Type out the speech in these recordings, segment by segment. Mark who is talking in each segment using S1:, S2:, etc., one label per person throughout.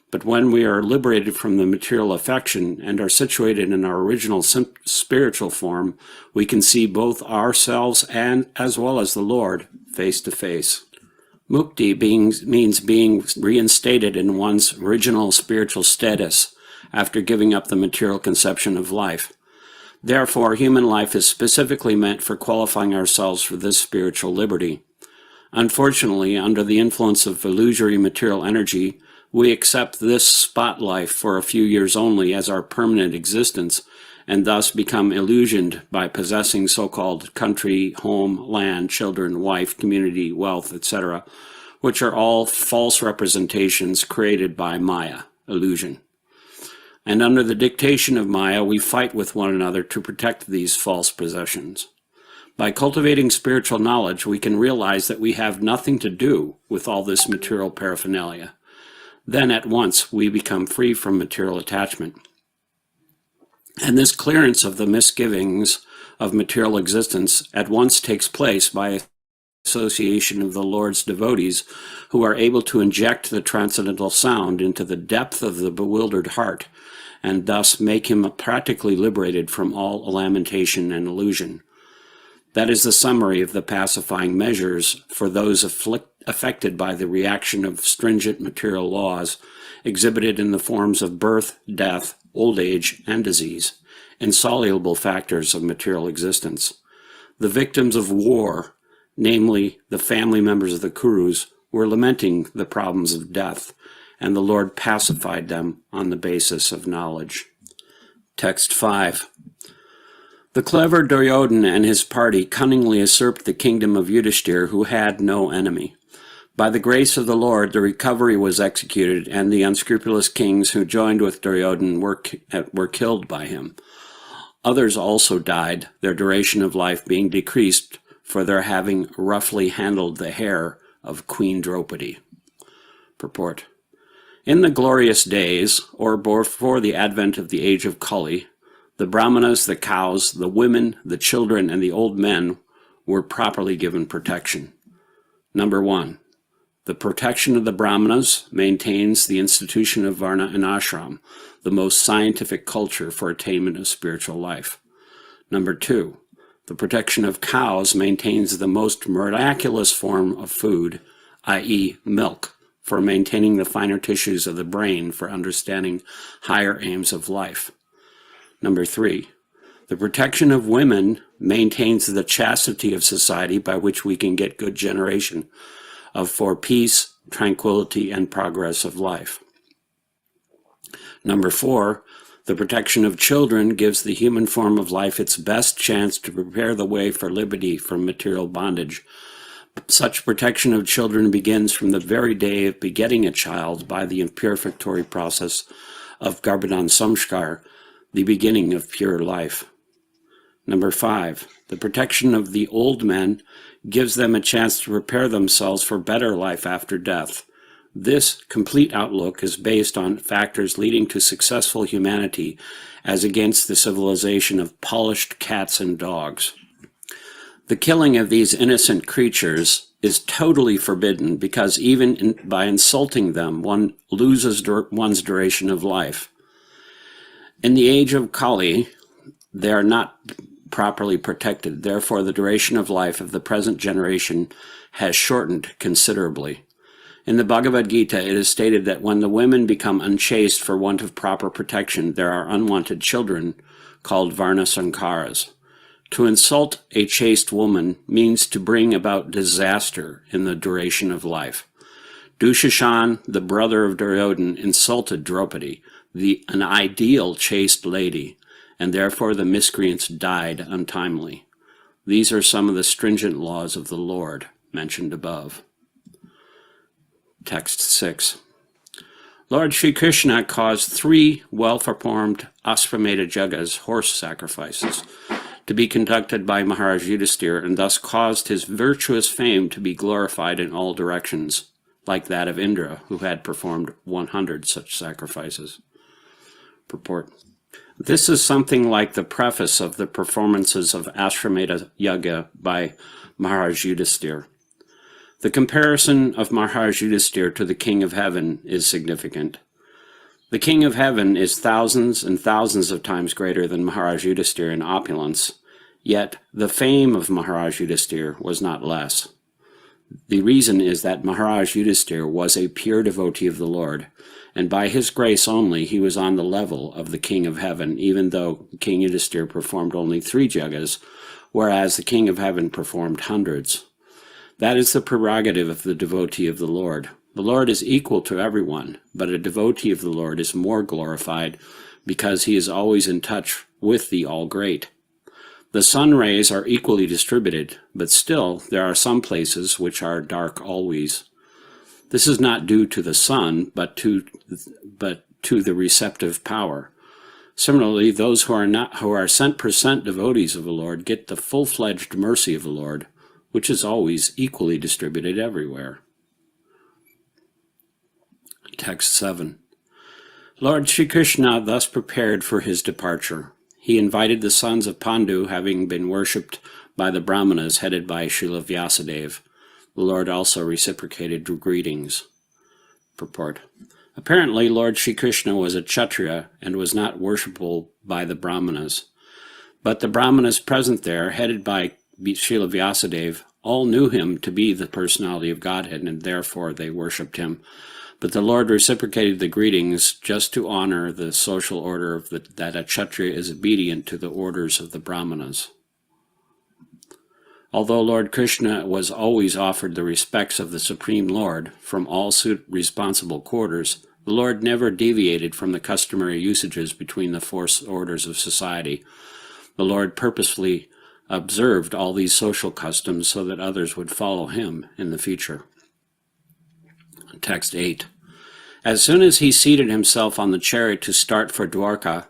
S1: But when we are liberated from the material affection and are situated in our original spiritual form, we can see both ourselves and as well as the Lord face to face. Mukti means being reinstated in one's original spiritual status after giving up the material conception of life. Therefore, human life is specifically meant for qualifying ourselves for this spiritual liberty. Unfortunately, under the influence of illusory material energy, we accept this spot life for a few years only as our permanent existence, and thus become illusioned by possessing so-called country, home, land, children, wife, community, wealth, etc., which are all false representations created by Maya, illusion. And under the dictation of Maya, we fight with one another to protect these false possessions. By cultivating spiritual knowledge, we can realize that we have nothing to do with all this material paraphernalia. Then at once we become free from material attachment. And this clearance of the misgivings of material existence at once takes place by association of the Lord's devotees who are able to inject the transcendental sound into the depth of the bewildered heart and thus make him practically liberated from all lamentation and illusion. That is the summary of the pacifying measures for those affected by the reaction of stringent material laws exhibited in the forms of birth, death, old age, and disease, insoluble factors of material existence. The victims of war, namely the family members of the Kurus, were lamenting the problems of death, and the Lord pacified them on the basis of knowledge. Text 5. The clever Duryodhana and his party cunningly usurped the kingdom of Yudhishthir, who had no enemy. By the grace of the Lord, the recovery was executed, and the unscrupulous kings who joined with Duryodhana were killed by him. Others also died, their duration of life being decreased for their having roughly handled the hair of Queen Draupadi. Purport. In the glorious days, or before the advent of the age of Kali, the brahmanas, the cows, the women, the children, and the old men were properly given protection. Number 1. The protection of the brahmanas maintains the institution of varna and ashram, the most scientific culture for attainment of spiritual life. Number 2. The protection of cows maintains the most miraculous form of food, i.e. milk, for maintaining the finer tissues of the brain for understanding higher aims of life. Number 3. The protection of women maintains the chastity of society by which we can get good generation for peace, tranquility, and progress of life. Number 4. The protection of children gives the human form of life its best chance to prepare the way for liberty from material bondage. Such protection of children begins from the very day of begetting a child by the purificatory process of Garbhadan Samskar, the beginning of pure life. Number 5. The protection of the old men gives them a chance to prepare themselves for better life after death. This complete outlook is based on factors leading to successful humanity as against the civilization of polished cats and dogs. The killing of these innocent creatures is totally forbidden because even by insulting them, one loses one's duration of life. In the age of Kali, they are not properly protected. Therefore, the duration of life of the present generation has shortened considerably. In the Bhagavad Gita, it is stated that when the women become unchaste for want of proper protection, there are unwanted children called Varna Sankaras. To insult a chaste woman means to bring about disaster in the duration of life. Dushashan, the brother of Duryodhana, insulted Draupadi, an ideal chaste lady, and therefore the miscreants died untimely. These are some of the stringent laws of the Lord mentioned above. Text 6. Lord Sri Krishna caused 3 well-performed Ashvamedha Yagas, horse sacrifices, to be conducted by Maharaj Yudhisthira, and thus caused his virtuous fame to be glorified in all directions, like that of Indra, who had performed 100 such sacrifices. Purport. This is something like the preface of the performances of Ashvamedha Yaga by Maharaj Yudhisthira. The comparison of Maharaj Yudhisthira to the King of Heaven is significant. The King of Heaven is thousands and thousands of times greater than Maharaj Yudhisthira in opulence, yet the fame of Maharaj Yudhisthira was not less. The reason is that Maharaj Yudhisthira was a pure devotee of the Lord, and by his grace only he was on the level of the King of Heaven, even though King Yudhisthira performed only 3 jagas, whereas the King of Heaven performed hundreds. That is the prerogative of the devotee of the Lord. The Lord is equal to everyone, but a devotee of the Lord is more glorified because he is always in touch with the All-Great. The sun rays are equally distributed, but still there are some places which are dark always. This is not due to the sun, but to the receptive power. Similarly, those who are cent% devotees of the Lord get the full-fledged mercy of the Lord, which is always equally distributed everywhere. Text 7. Lord Sri Krishna thus prepared for his departure. He invited the sons of Pandu, having been worshipped by the Brahmanas headed by Srila Vyasadeva. The Lord also reciprocated greetings. Purport. Apparently, Lord Sri Krishna was a Kshatriya and was not worshipable by the Brahmanas. But the Brahmanas present there, headed by Srila Vyasadeva, all knew him to be the personality of Godhead, and therefore they worshipped him. But the Lord reciprocated the greetings just to honor the social order that a Kshatriya is obedient to the orders of the Brahmanas. Although Lord Krishna was always offered the respects of the Supreme Lord from all responsible quarters, the Lord never deviated from the customary usages between the 4 orders of society. The Lord purposefully observed all these social customs so that others would follow him in the future. Text 8. As soon as he seated himself on the chariot to start for Dwarka,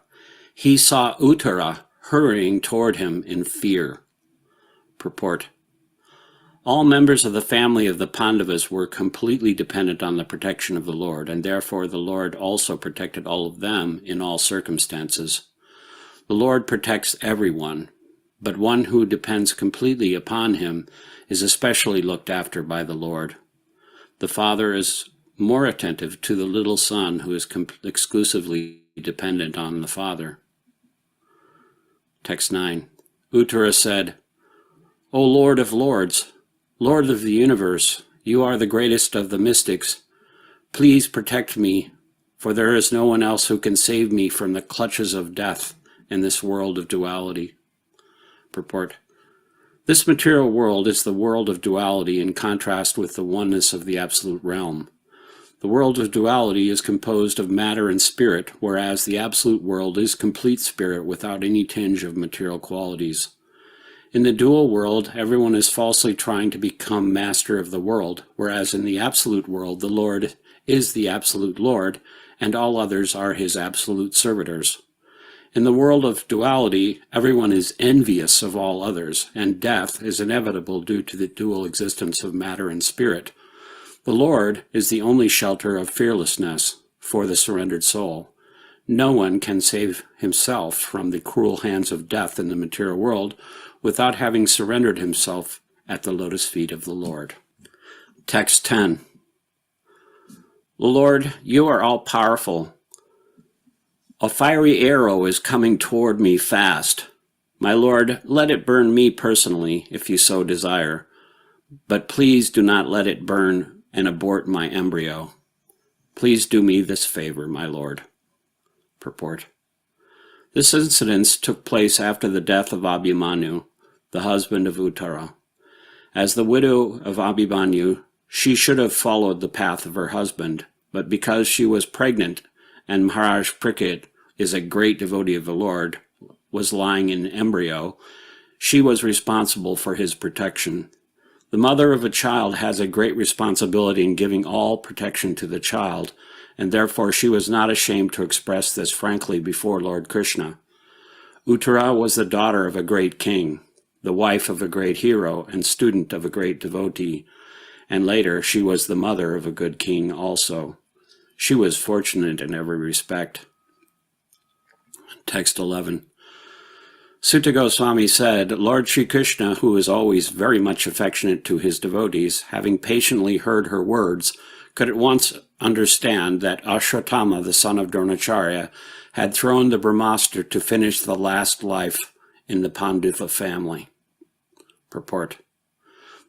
S1: he saw Uttara hurrying toward him in fear. Purport. All members of the family of the Pandavas were completely dependent on the protection of the Lord, and therefore the Lord also protected all of them in all circumstances. The Lord protects everyone, but one who depends completely upon him is especially looked after by the Lord. The father is more attentive to the little son who is exclusively dependent on the father. Text 9. Uttara said, O Lord of Lords, Lord of the universe, you are the greatest of the mystics. Please protect me, for there is no one else who can save me from the clutches of death in this world of duality. Purport. This material world is the world of duality in contrast with the oneness of the absolute realm. The world of duality is composed of matter and spirit, whereas the absolute world is complete spirit without any tinge of material qualities. In the dual world, everyone is falsely trying to become master of the world, whereas in the absolute world, the Lord is the absolute Lord, and all others are his absolute servitors. In the world of duality, everyone is envious of all others, and death is inevitable due to the dual existence of matter and spirit. The Lord is the only shelter of fearlessness for the surrendered soul. No one can save himself from the cruel hands of death in the material world without having surrendered himself at the lotus feet of the Lord. Text 10. Lord, you are all-powerful. A fiery arrow is coming toward me fast. My Lord, let it burn me personally, if you so desire, but please do not let it burn and abort my embryo. Please do me this favor, my Lord. Purport. This incident took place after the death of Abhimanyu, the husband of Uttara. As the widow of Abhimanyu, she should have followed the path of her husband, but because she was pregnant and Maharaj Parikshit is a great devotee of the Lord, was lying in embryo, she was responsible for his protection. The mother of a child has a great responsibility in giving all protection to the child, and therefore she was not ashamed to express this frankly before Lord Krishna. Uttara was the daughter of a great king, the wife of a great hero, and student of a great devotee, and later she was the mother of a good king also. She was fortunate in every respect. Text 11. Sutta Goswami said, Lord Sri Krishna, who is always very much affectionate to his devotees, having patiently heard her words, could at once understand that Ashwatthama, the son of Dronacharya, had thrown the Brahmastra to finish the last life in the Panduva family. Purport.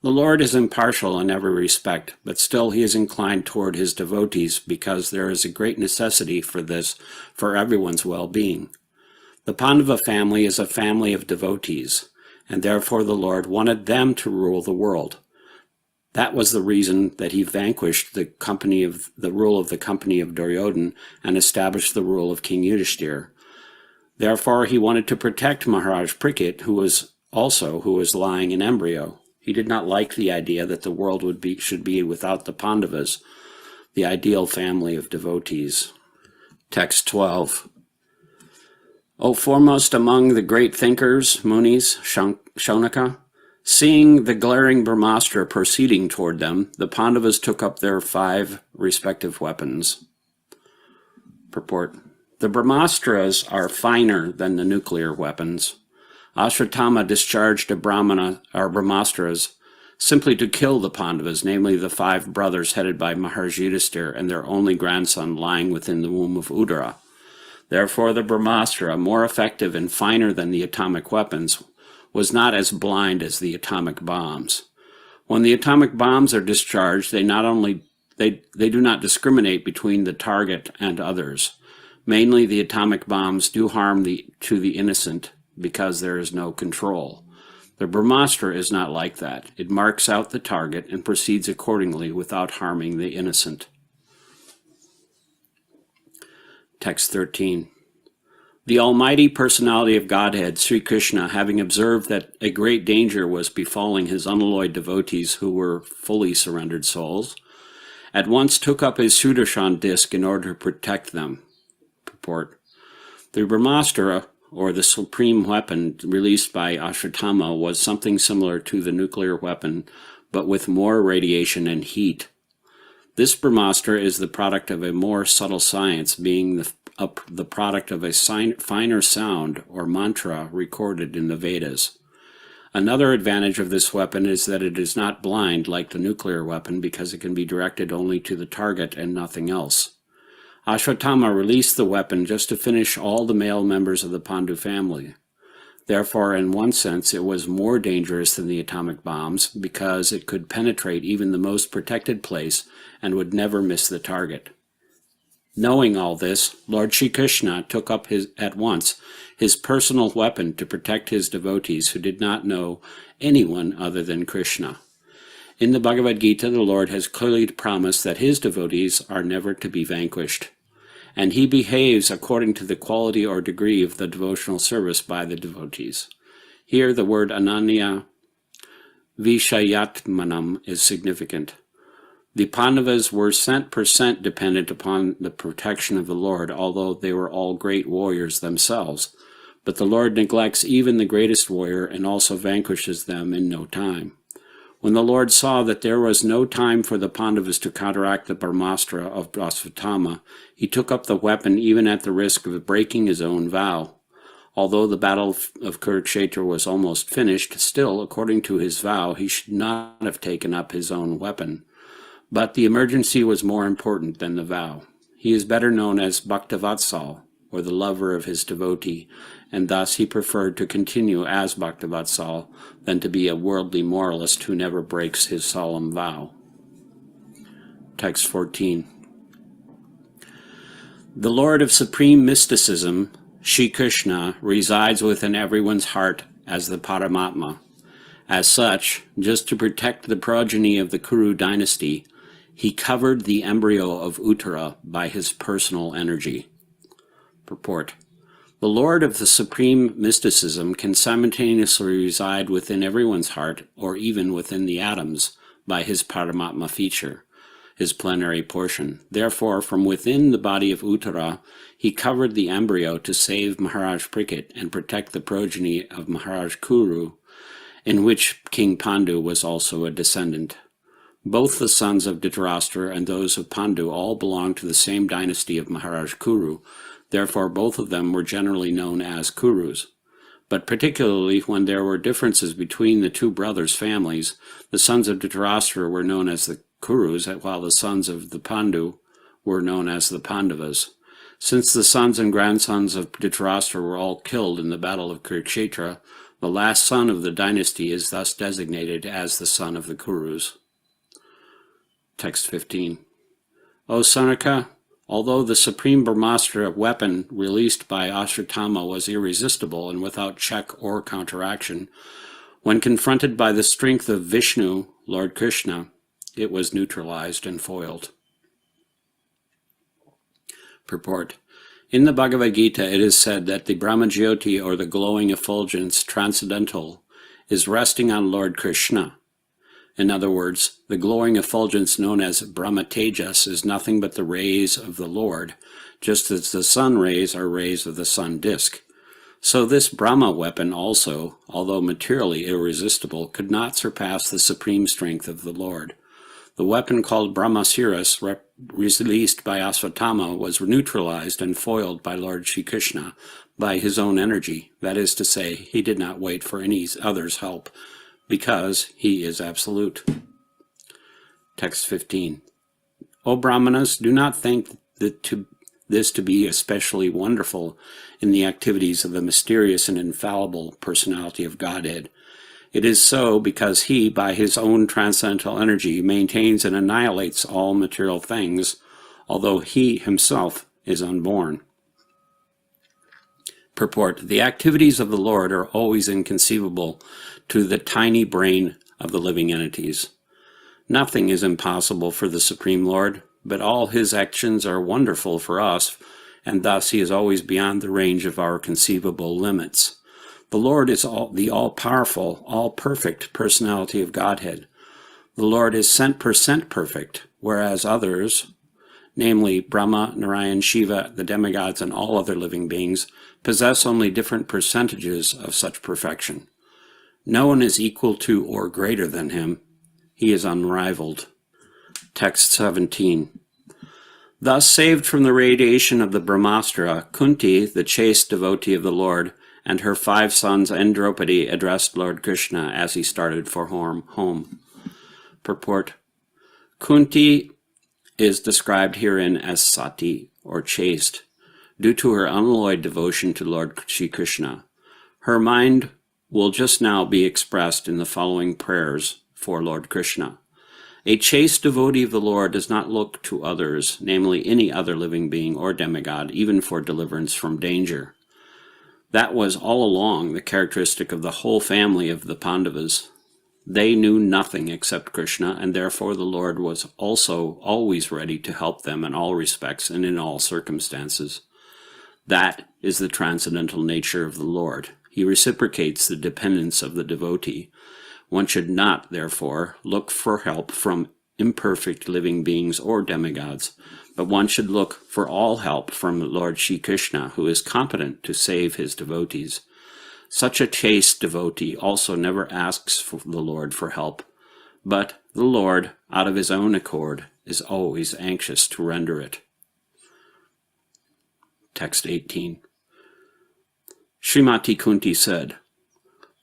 S1: The Lord is impartial in every respect, but still he is inclined toward his devotees because there is a great necessity for this for everyone's well-being. The Panduva family is a family of devotees, and therefore the Lord wanted them to rule the world. That was the reason that he vanquished the rule of the company of Duryodhana and established the rule of King Yudhishthira. Therefore he wanted to protect Maharaj Parikshit, who was lying in embryo. He did not like the idea that the world should be without the Pandavas, the ideal family of devotees. Text 12. O foremost among the great thinkers, Munis, Shaunaka, seeing the glaring Brahmastra proceeding toward them, the Pandavas took up their 5 respective weapons. Purport. The Brahmastras are finer than the nuclear weapons. Ashwatthama discharged Brahmastras simply to kill the Pandavas, namely the 5 brothers headed by Maharaj Yudhishthira and their only grandson lying within the womb of Uddara. Therefore the Brahmastra, more effective and finer than the atomic weapons, was not as blind as the atomic bombs. When the atomic bombs are discharged, they do not discriminate between the target and others. Mainly the atomic bombs do harm to the innocent because there is no control. The Brahmastra is not like that. It marks out the target and proceeds accordingly without harming the innocent. Text 13. The Almighty Personality of Godhead, Sri Krishna, having observed that a great danger was befalling his unalloyed devotees who were fully surrendered souls, at once took up his Sudarshan disc in order to protect them. Purport. The Brahmastra, or the supreme weapon released by Ashwatthama, was something similar to the nuclear weapon, but with more radiation and heat. This Brahmastra is the product of a more subtle science, being the product of a finer sound or mantra recorded in the Vedas. Another advantage of this weapon is that it is not blind like the nuclear weapon because it can be directed only to the target and nothing else. Ashwatthama released the weapon just to finish all the male members of the Pandu family. Therefore, in one sense, it was more dangerous than the atomic bombs because it could penetrate even the most protected place and would never miss the target. Knowing all this, Lord Shri Krishna took up at once his personal weapon to protect his devotees who did not know anyone other than Krishna. In the Bhagavad Gita, the Lord has clearly promised that his devotees are never to be vanquished, and he behaves according to the quality or degree of the devotional service by the devotees. Here the word Ananya Vishayatmanam is significant. The Pandavas were % dependent upon the protection of the Lord, although they were all great warriors themselves. But the Lord neglects even the greatest warrior and also vanquishes them in no time. When the Lord saw that there was no time for the Pandavas to counteract the Brahmastra of Ashwatthama, he took up the weapon even at the risk of breaking his own vow. Although the battle of Kurukshetra was almost finished, still, according to his vow, he should not have taken up his own weapon. But the emergency was more important than the vow. He is better known as Bhaktavatsal, or the lover of his devotee, and thus he preferred to continue as Bhaktavatsal than to be a worldly moralist who never breaks his solemn vow. Text 14. The Lord of Supreme Mysticism, Shri Krishna, resides within everyone's heart as the Paramatma. As such, just to protect the progeny of the Kuru dynasty, he covered the embryo of Uttara by his personal energy. Purport. The Lord of the Supreme Mysticism can simultaneously reside within everyone's heart, or even within the atoms, by his Paramatma feature, his plenary portion. Therefore, from within the body of Uttara, he covered the embryo to save Maharaj Parikshit and protect the progeny of Maharaj Kuru, in which King Pandu was also a descendant. Both the sons of Dhritarashtra and those of Pandu all belonged to the same dynasty of Maharaj Kuru. Therefore, both of them were generally known as Kurus. But particularly when there were differences between the two brothers' families, the sons of Dhritarashtra were known as the Kurus, while the sons of the Pandu were known as the Pandavas. Since the sons and grandsons of Dhritarashtra were all killed in the battle of Kurukshetra, the last son of the dynasty is thus designated as the son of the Kurus. Text 15. O Sanaka, although the supreme Brahmastra weapon released by Ashwatthama was irresistible and without check or counteraction, when confronted by the strength of Vishnu, Lord Krishna, it was neutralized and foiled. Purport. In the Bhagavad Gita, it is said that the Brahmajyoti, or the glowing effulgence transcendental, is resting on Lord Krishna. In other words, the glowing effulgence known as Brahma Tejas is nothing but the rays of the Lord, just as the sun rays are rays of the sun disk. So this Brahma weapon also, although materially irresistible, could not surpass the supreme strength of the Lord. The weapon called Brahmasiras, released by Ashwatthama, was neutralized and foiled by Lord Shri Krishna by his own energy. That is to say, he did not wait for any other's help, because he is absolute. Text 15. O Brahmanas, do not think this to be especially wonderful in the activities of the mysterious and infallible personality of Godhead. It is so because he, by his own transcendental energy, maintains and annihilates all material things, although he himself is unborn. Purport. The activities of the Lord are always inconceivable to the tiny brain of the living entities. Nothing is impossible for the Supreme Lord, but all his actions are wonderful for us, and thus he is always beyond the range of our conceivable limits. The Lord is the all-powerful, all-perfect personality of Godhead. The Lord is cent% perfect, whereas others, namely Brahma, Narayan, Shiva, the demigods, and all other living beings, possess only different percentages of such perfection. No one is equal to or greater than him. He is unrivaled. Text 17. Thus saved from the radiation of the Brahmastra, Kunti, the chaste devotee of the Lord, and her 5 sons and Draupadi addressed Lord Krishna as he started for home. Purport. Kunti is described herein as sati, or chaste, due to her unalloyed devotion to Lord Shri Krishna. Her mind will just now be expressed in the following prayers for Lord Krishna. A chaste devotee of the Lord does not look to others, namely any other living being or demigod, even for deliverance from danger. That was all along the characteristic of the whole family of the Pandavas. They knew nothing except Krishna, and therefore the Lord was also always ready to help them in all respects and in all circumstances. That is the transcendental nature of the Lord. He reciprocates the dependence of the devotee. One should not, therefore, look for help from imperfect living beings or demigods, but one should look for all help from Lord Shri Krishna, who is competent to save his devotees. Such a chaste devotee also never asks the Lord for help, but the Lord, out of his own accord, is always anxious to render it. Text 18. Srimati Kunti said,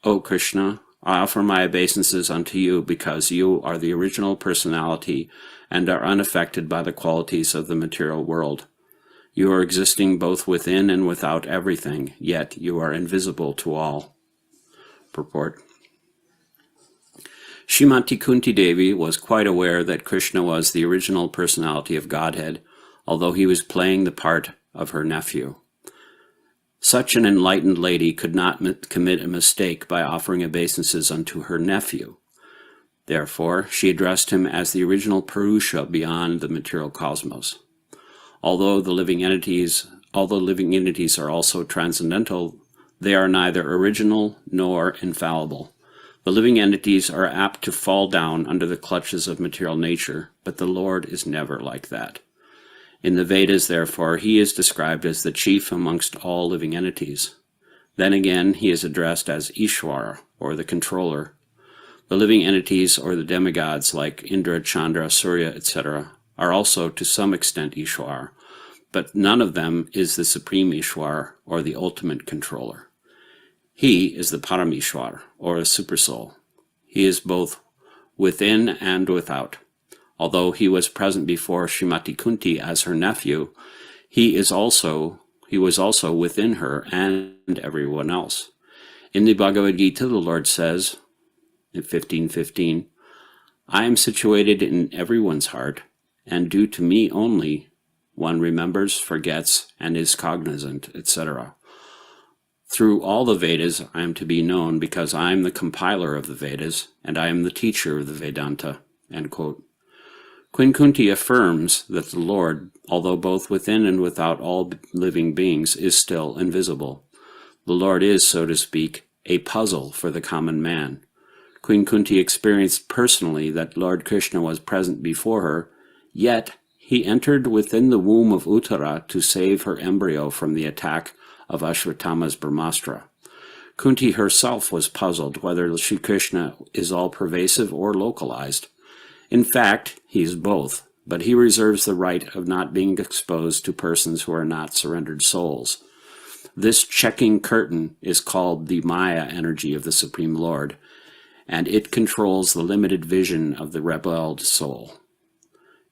S1: O Krishna, I offer my obeisances unto you because you are the original personality and are unaffected by the qualities of the material world. You are existing both within and without everything, yet you are invisible to all. Purport. Srimati Kunti Devi was quite aware that Krishna was the original personality of Godhead, although he was playing the part of her nephew. Such an enlightened lady could not commit a mistake by offering obeisances unto her nephew. Therefore, she addressed him as the original Purusha beyond the material cosmos. Although living entities are also transcendental, they are neither original nor infallible. The living entities are apt to fall down under the clutches of material nature, but the Lord is never like that. In the Vedas, therefore, he is described as the chief amongst all living entities. Then again, he is addressed as Ishwara, or the controller. The living entities, or the demigods, like Indra, Chandra, Surya, etc., are also to some extent Ishwar, but none of them is the supreme Ishwar, or the ultimate controller. He is the Paramishwar, or a supersoul. He is both within and without. Although he was present before Srimati Kunti as her nephew, he was also within her and everyone else. In the Bhagavad Gita, the Lord says, in 15:15, I am situated in everyone's heart, and due to me only, one remembers, forgets, and is cognizant, etc. Through all the Vedas I am to be known, because I am the compiler of the Vedas, and I am the teacher of the Vedanta. End quote. Queen Kunti affirms that the Lord, although both within and without all living beings, is still invisible. The Lord is, so to speak, a puzzle for the common man. Queen Kunti experienced personally that Lord Krishna was present before her, yet he entered within the womb of Uttara to save her embryo from the attack of Ashwatthama's Brahmastra. Kunti herself was puzzled whether Sri Krishna is all-pervasive or localized. In fact, he is both, but he reserves the right of not being exposed to persons who are not surrendered souls. This checking curtain is called the Maya energy of the Supreme Lord, and it controls the limited vision of the rebelled soul.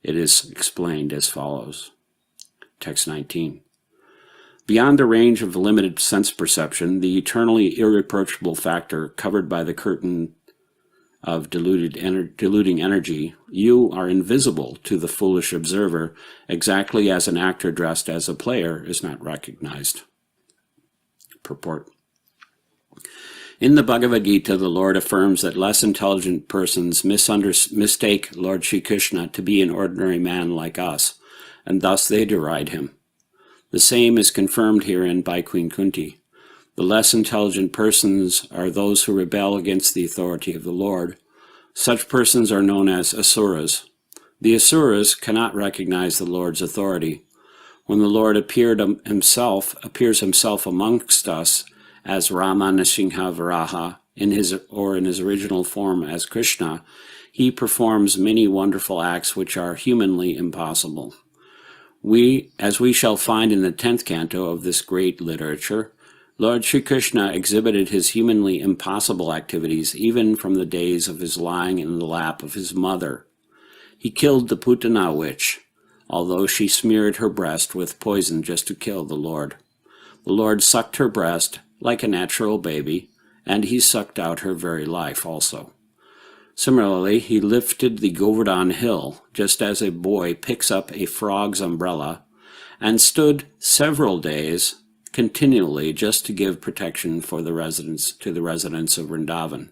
S1: It is explained as follows. Text 19. Beyond the range of limited sense perception, the eternally irreproachable factor covered by the curtain of diluting energy, you are invisible to the foolish observer, exactly as an actor dressed as a player is not recognized. Purport. In the Bhagavad Gita, the Lord affirms that less intelligent persons mistake Lord Sri Krishna to be an ordinary man like us, and thus they deride him. The same is confirmed herein by Queen Kunti. The less intelligent persons are those who rebel against the authority of the Lord. Such persons are known as asuras. The asuras cannot recognize the Lord's authority. When the Lord appears himself amongst us as Rama Nrsimha Varaha, in his original form as Krishna, he performs many wonderful acts which are humanly impossible. As we shall find in the 10th canto of this great literature, Lord Sri Krishna exhibited his humanly impossible activities even from the days of his lying in the lap of his mother. He killed the Putana witch, although she smeared her breast with poison just to kill the Lord. The Lord sucked her breast like a natural baby, and he sucked out her very life also. Similarly, he lifted the Govardhan hill, just as a boy picks up a frog's umbrella, and stood several days continually just to give protection to the residents of Vrindavan.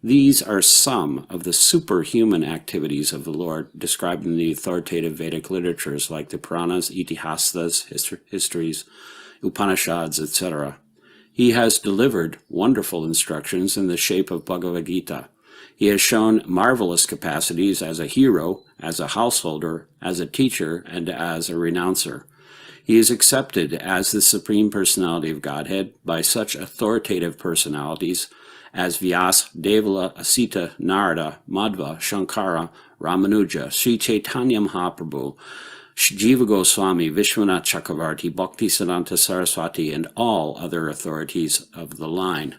S1: These are some of the superhuman activities of the Lord described in the authoritative Vedic literatures like the Puranas, Itihasas, histories, Upanishads, etc. He has delivered wonderful instructions in the shape of Bhagavad Gita. He has shown marvelous capacities as a hero, as a householder, as a teacher, and as a renouncer. He is accepted as the Supreme Personality of Godhead by such authoritative personalities as Vyas, Devala, Asita, Narada, Madhva, Shankara, Ramanuja, Sri Chaitanya Mahaprabhu, Jiva Goswami, Vishwanath Chakravarti, Bhakti Siddhanta Saraswati, and all other authorities of the line.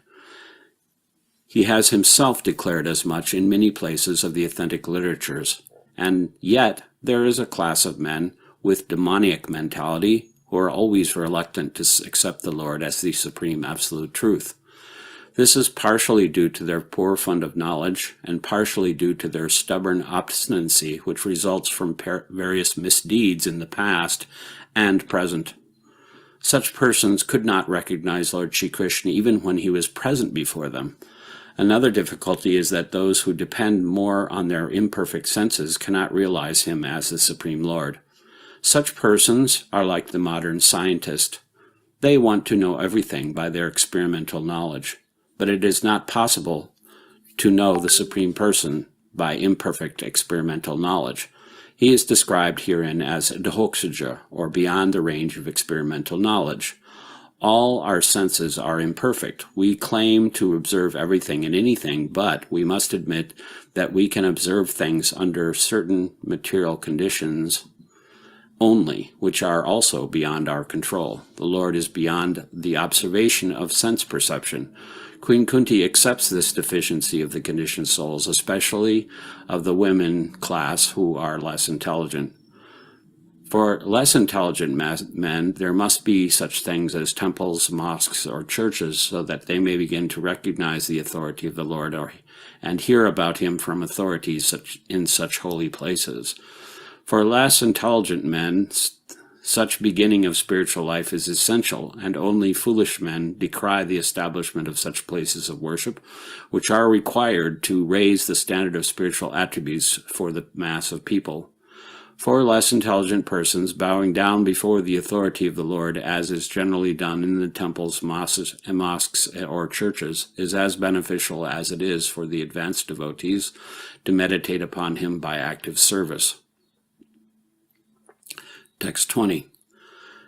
S1: He has himself declared as much in many places of the authentic literatures, and yet there is a class of men with demoniac mentality who are always reluctant to accept the Lord as the supreme absolute truth. This is partially due to their poor fund of knowledge and partially due to their stubborn obstinacy, which results from various misdeeds in the past and present. Such persons could not recognize Lord Sri Krishna even when he was present before them. Another difficulty is that those who depend more on their imperfect senses cannot realize him as the Supreme Lord. Such persons are like the modern scientist. They want to know everything by their experimental knowledge, but it is not possible to know the Supreme Person by imperfect experimental knowledge. He is described herein as Dhokshaja, or beyond the range of experimental knowledge. All our senses are imperfect. We claim to observe everything and anything, but we must admit that we can observe things under certain material conditions only, which are also beyond our control. The Lord is beyond the observation of sense perception. Queen Kunti accepts this deficiency of the conditioned souls, especially of the women class who are less intelligent. For less intelligent men, there must be such things as temples, mosques, or churches, so that they may begin to recognize the authority of the Lord and hear about him from authorities in such holy places. For less intelligent men, such beginning of spiritual life is essential, and only foolish men decry the establishment of such places of worship, which are required to raise the standard of spiritual attributes for the mass of people. For less intelligent persons, bowing down before the authority of the Lord, as is generally done in the temples, mosques, or churches, is as beneficial as it is for the advanced devotees to meditate upon him by active service. Text 20.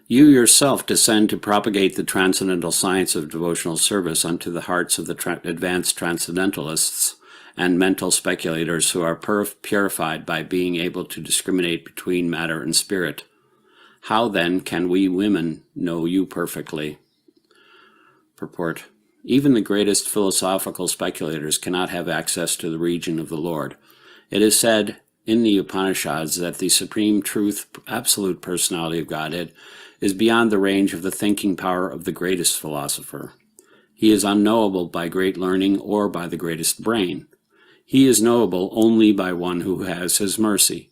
S1: You yourself descend to propagate the transcendental science of devotional service unto the hearts of the advanced transcendentalists and mental speculators who are purified by being able to discriminate between matter and spirit. How then can we women know you perfectly? Purport. Even the greatest philosophical speculators cannot have access to the region of the Lord. It is said in the Upanishads that the supreme truth, absolute personality of Godhead, is beyond the range of the thinking power of the greatest philosopher. He is unknowable by great learning or by the greatest brain. He is knowable only by one who has his mercy.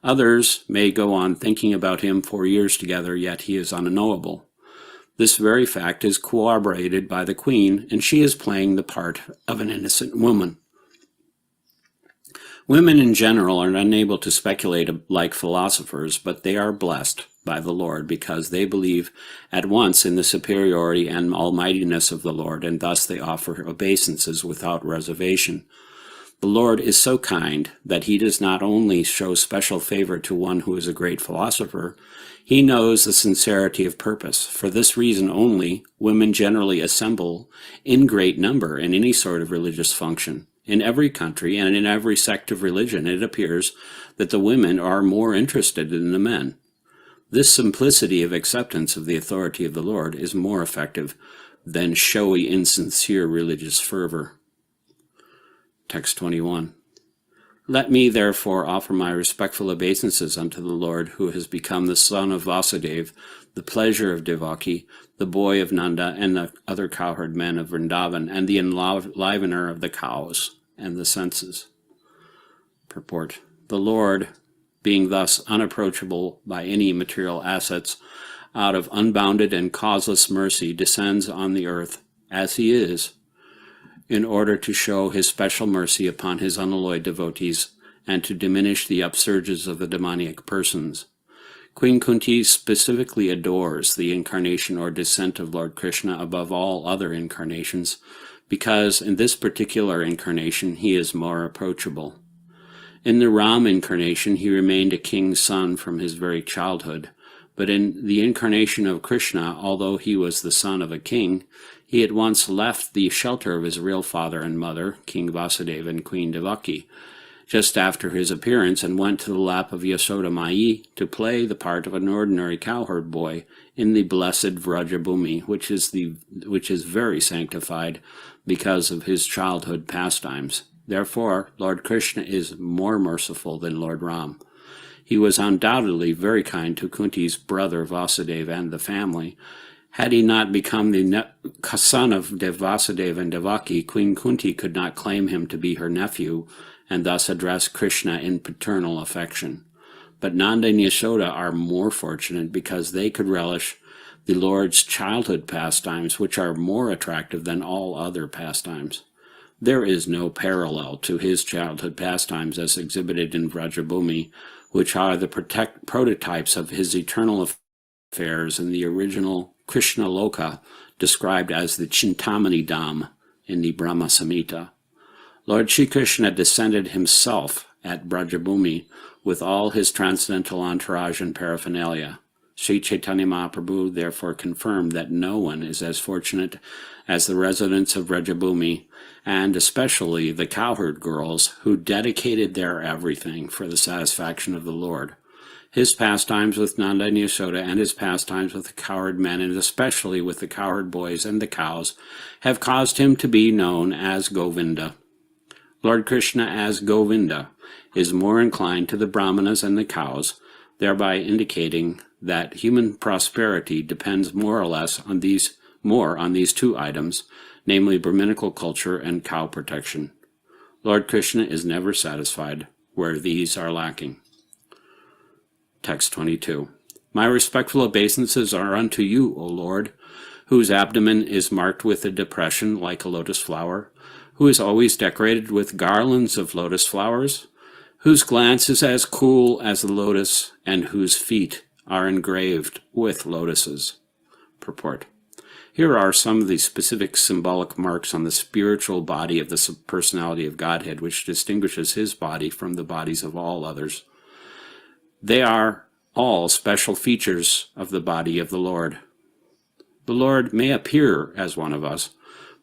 S1: Others may go on thinking about him for years together, yet he is unknowable. This very fact is corroborated by the queen, and she is playing the part of an innocent woman. Women in general are unable to speculate like philosophers, but they are blessed by the Lord because they believe at once in the superiority and almightiness of the Lord, and thus they offer obeisances without reservation. The Lord is so kind that he does not only show special favor to one who is a great philosopher, he knows the sincerity of purpose. For this reason only, women generally assemble in great number in any sort of religious function. In every country and in every sect of religion, it appears that the women are more interested than the men. This simplicity of acceptance of the authority of the Lord is more effective than showy, insincere religious fervor. Text 21. Let me therefore offer my respectful obeisances unto the Lord, who has become the son of Vasudeva, the pleasure of Devaki, the boy of Nanda, and the other cowherd men of Vrindavan, and the enlivener of the cows and the senses. Purport. The Lord, being thus unapproachable by any material assets, out of unbounded and causeless mercy descends on the earth, as he is, in order to show his special mercy upon his unalloyed devotees and to diminish the upsurges of the demoniac persons. Queen Kunti specifically adores the incarnation or descent of Lord Krishna above all other incarnations, because in this particular incarnation he is more approachable. In the Ram incarnation he remained a king's son from his very childhood, but in the incarnation of Krishna, although he was the son of a king, he at once left the shelter of his real father and mother, King Vasudeva and Queen Devaki, just after his appearance, and went to the lap of Yasoda Mai to play the part of an ordinary cowherd boy in the blessed Vrajabhumi, which is very sanctified because of his childhood pastimes. Therefore, Lord Krishna is more merciful than Lord Ram. He was undoubtedly very kind to Kunti's brother Vasudeva and the family. Had he not become the son of Vasudeva and Devaki, Queen Kunti could not claim him to be her nephew, and thus address Krishna in paternal affection. But Nanda and Yashoda are more fortunate because they could relish the Lord's childhood pastimes, which are more attractive than all other pastimes. There is no parallel to his childhood pastimes as exhibited in Vrajabhumi, which are the prototypes of his eternal affairs in the original Krishna Loka, described as the Chintamani Dham in the Brahma Samhita. Lord Shri Krishna descended himself at Vrajabhumi with all his transcendental entourage and paraphernalia. Sri Chaitanya Mahaprabhu therefore confirmed that no one is as fortunate as the residents of Vrajabhumi, and especially the cowherd girls who dedicated their everything for the satisfaction of the Lord. His pastimes with Nanda and Yashoda, and his pastimes with the cowherd men, and especially with the cowherd boys and the cows, have caused him to be known as Govinda. Lord Krishna as Govinda is more inclined to the brahmanas and the cows, thereby indicating that human prosperity depends more or less on these two items, namely Brahminical culture and cow protection. Lord Krishna is never satisfied where these are lacking. Text 22. My respectful obeisances are unto you, O Lord, whose abdomen is marked with a depression like a lotus flower, who is always decorated with garlands of lotus flowers, whose glance is as cool as the lotus, and whose feet are engraved with lotuses. Purport. Here are some of the specific symbolic marks on the spiritual body of the personality of Godhead, which distinguishes his body from the bodies of all others. They are all special features of the body of the Lord. The Lord may appear as one of us,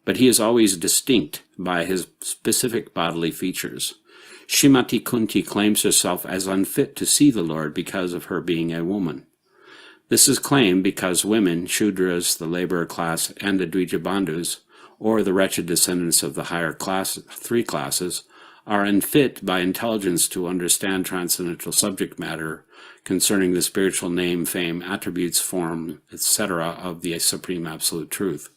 S1: but he is always distinct by his specific bodily features. Srimati Kunti claims herself as unfit to see the Lord because of her being a woman. This is claimed because women, Shudras, the laborer class, and the Dvijabandhus, or the wretched descendants of the higher three classes, are unfit by intelligence to understand transcendental subject matter concerning the spiritual name, fame, attributes, form, etc. of the Supreme Absolute Truth.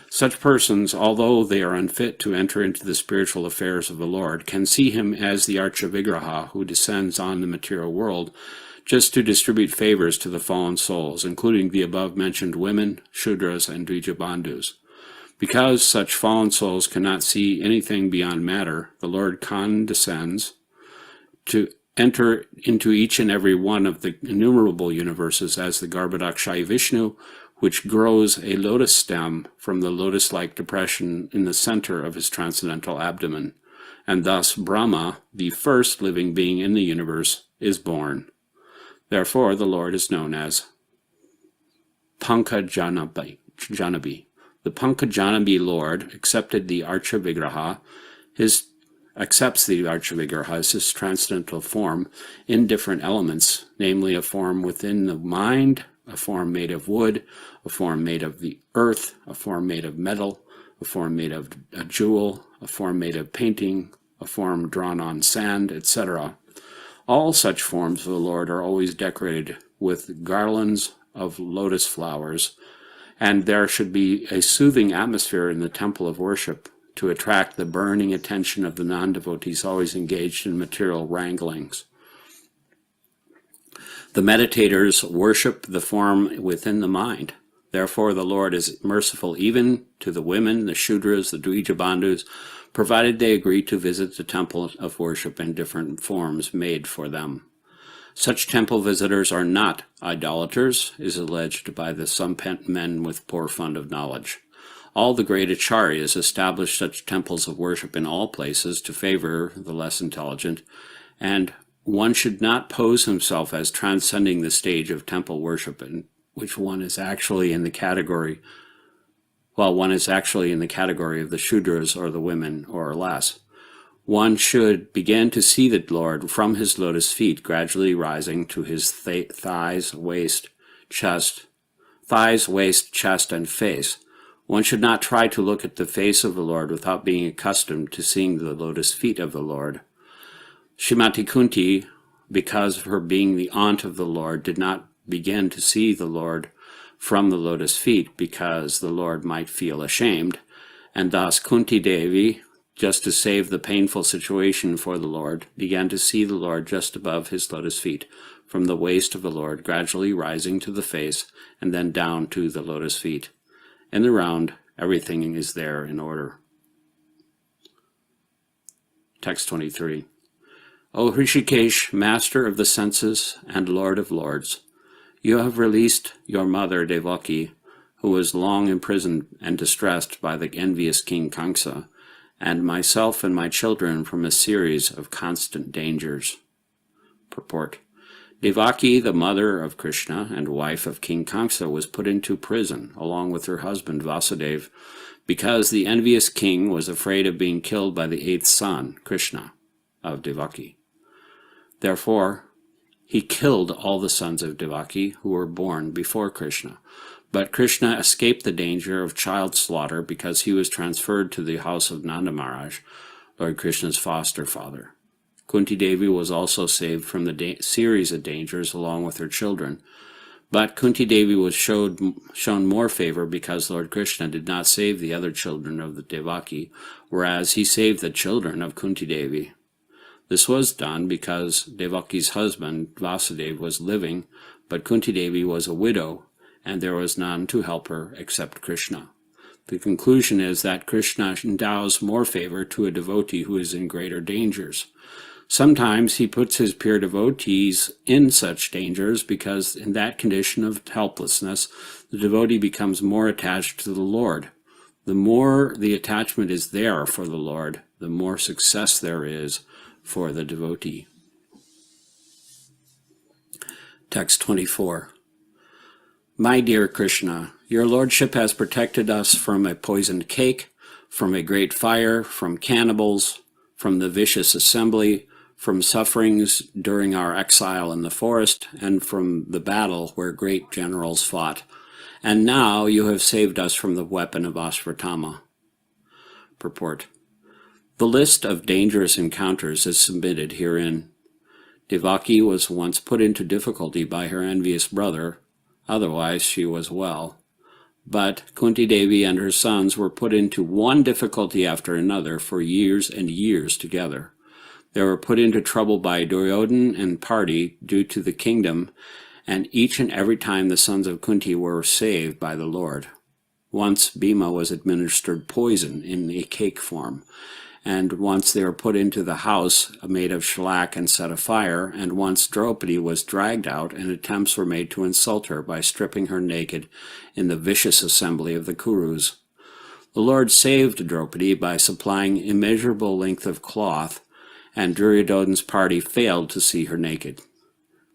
S1: Such persons, although they are unfit to enter into the spiritual affairs of the Lord, can see him as the Archa Vigraha who descends on the material world just to distribute favors to the fallen souls, including the above-mentioned women, Shudras, and Dvijabandhus. Because such fallen souls cannot see anything beyond matter, the Lord condescends to enter into each and every one of the innumerable universes as the Garbhodakshai Vishnu, which grows a lotus stem from the lotus-like depression in the center of his transcendental abdomen, and thus Brahma, the first living being in the universe, is born. Therefore, the Lord is known as Pankajanabi. The Pankajanabi Lord accepts the Archa Vigraha as his transcendental form in different elements, namely a form within the mind, a form made of wood, a form made of the earth, a form made of metal, a form made of a jewel, a form made of painting, a form drawn on sand, etc. All such forms of the Lord are always decorated with garlands of lotus flowers, and there should be a soothing atmosphere in the temple of worship to attract the burning attention of the non-devotees always engaged in material wranglings. The meditators worship the form within the mind. Therefore, the Lord is merciful even to the women, the Shudras, the Dvijabandhus, provided they agree to visit the temple of worship in different forms made for them. Such temple visitors are not idolaters, is alleged by some men with poor fund of knowledge. All the great acharyas established such temples of worship in all places to favor the less intelligent, and one should not pose himself as transcending the stage of temple worship in which one is actually in the category, while one is actually in the category of the Shudras or the women or less. One should begin to see the Lord from his lotus feet, gradually rising to his thighs, waist, chest, and face. One should not try to look at the face of the Lord without being accustomed to seeing the lotus feet of the Lord. Srimati Kunti, because of her being the aunt of the Lord, did not begin to see the Lord from the lotus feet because the Lord might feel ashamed, and thus Kunti Devi, just to save the painful situation for the Lord, began to see the Lord just above his lotus feet, from the waist of the Lord, gradually rising to the face, and then down to the lotus feet. In the round, everything is there in order. Text 23. O Hrishikesh, master of the senses and Lord of lords, you have released your mother Devaki, who was long imprisoned and distressed by the envious King Kamsa, and myself and my children from a series of constant dangers. Purport. Devaki, the mother of Krishna and wife of King Kamsa, was put into prison along with her husband Vasudeva because the envious king was afraid of being killed by the eighth son, Krishna, of Devaki. Therefore, He killed all the sons of Devaki who were born before Krishna. But Krishna escaped the danger of child slaughter because he was transferred to the house of Nanda Maharaj, Lord Krishna's foster father. Kunti Devi was also saved from the series of dangers along with her children. But Kunti Devi was shown more favor because Lord Krishna did not save the other children of the Devaki, whereas he saved the children of Kunti Devi. This was done because Devaki's husband, Vasudeva, was living, but Kunti Devi was a widow, and there was none to help her except Krishna. The conclusion is that Krishna endows more favor to a devotee who is in greater dangers. Sometimes he puts his pure devotees in such dangers because in that condition of helplessness, the devotee becomes more attached to the Lord. The more the attachment is there for the Lord, the more success there is for the devotee. Text 24. My dear Krishna, your lordship has protected us from a poisoned cake, from a great fire, from cannibals, from the vicious assembly, from sufferings during our exile in the forest, and from the battle where great generals fought. And now you have saved us from the weapon of Ashvatthama. Purport. The list of dangerous encounters is submitted herein. Devaki was once put into difficulty by her envious brother, otherwise she was well. But Kunti Devi and her sons were put into one difficulty after another for years and years together. They were put into trouble by Duryodhana and party due to the kingdom, and each and every time the sons of Kunti were saved by the Lord. Once Bhima was administered poison in a cake form, and once they were put into the house made of shellac and set afire, and once Draupadi was dragged out and attempts were made to insult her by stripping her naked in the vicious assembly of the Kurus. The Lord saved Draupadi by supplying immeasurable length of cloth, and Duryodhana's party failed to see her naked.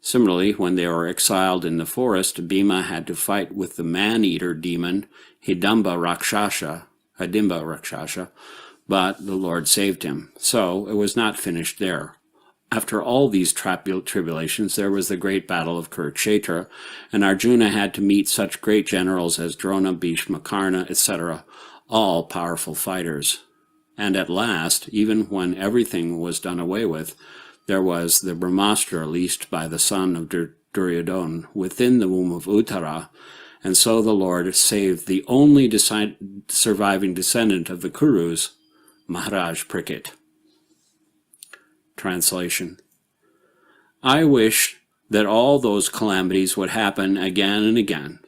S1: Similarly, when they were exiled in the forest, Bhima had to fight with the man-eater demon Hidimba Rakshasa, but the Lord saved him. So it was not finished there. After all these tribulations, there was the great battle of Kurukshetra, and Arjuna had to meet such great generals as Drona, Bhishma, Karna, etc., all powerful fighters. And at last, even when everything was done away with, there was the Brahmastra released by the son of Duryodhana within the womb of Uttara, and so the Lord saved the only surviving descendant of the Kurus, Maharaj Parikshit. Translation. I wish that all those calamities would happen again and again,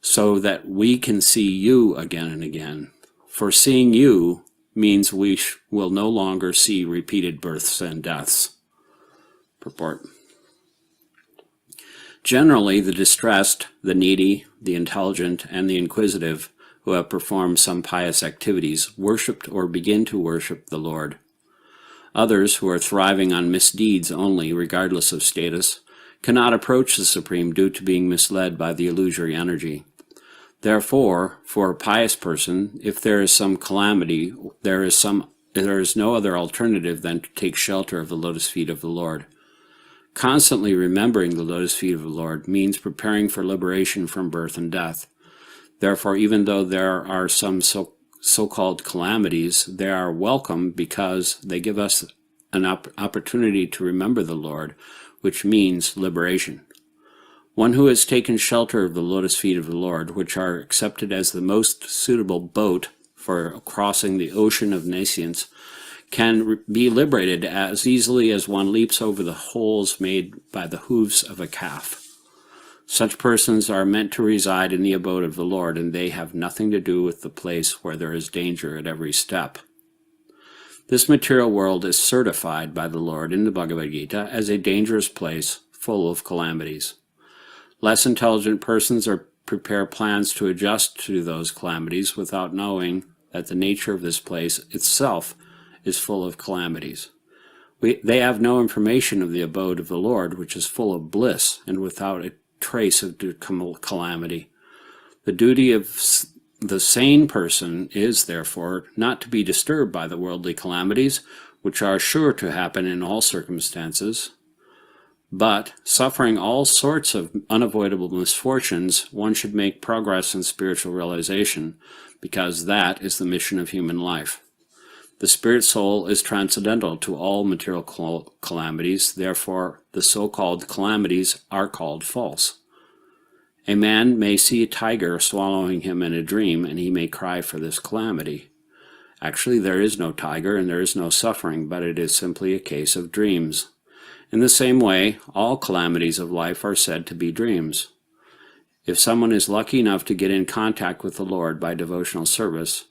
S1: so that we can see you again and again. For seeing you means we will no longer see repeated births and deaths. Purport. Generally, the distressed, the needy, the intelligent, and the inquisitive who have performed some pious activities worshipped or begin to worship the Lord. Others, who are thriving on misdeeds only, regardless of status, cannot approach the Supreme due to being misled by the illusory energy. Therefore, for a pious person, if there is some calamity, there is no other alternative than to take shelter of the lotus feet of the Lord. Constantly remembering the lotus feet of the Lord means preparing for liberation from birth and death. Therefore, even though there are some so-called calamities, they are welcome because they give us an opportunity to remember the Lord, which means liberation. One who has taken shelter of the lotus feet of the Lord, which are accepted as the most suitable boat for crossing the ocean of nescience, can be liberated as easily as one leaps over the holes made by the hooves of a calf. Such persons are meant to reside in the abode of the Lord, and they have nothing to do with the place where there is danger at every step. This material world is certified by the Lord in the Bhagavad Gita as a dangerous place full of calamities. Less intelligent persons prepare plans to adjust to those calamities without knowing that the nature of this place itself is full of calamities. They have no information of the abode of the Lord, which is full of bliss and without a trace of calamity. The duty of the sane person is, therefore, not to be disturbed by the worldly calamities, which are sure to happen in all circumstances, But, suffering all sorts of unavoidable misfortunes, one should make progress in spiritual realization, because that is the mission of human life. The spirit soul is transcendental to all material calamities, therefore the so-called calamities are called false. A man may see a tiger swallowing him in a dream, and he may cry for this calamity. Actually, there is no tiger and there is no suffering, but it is simply a case of dreams. In the same way, all calamities of life are said to be dreams. If someone is lucky enough to get in contact with the Lord by devotional service,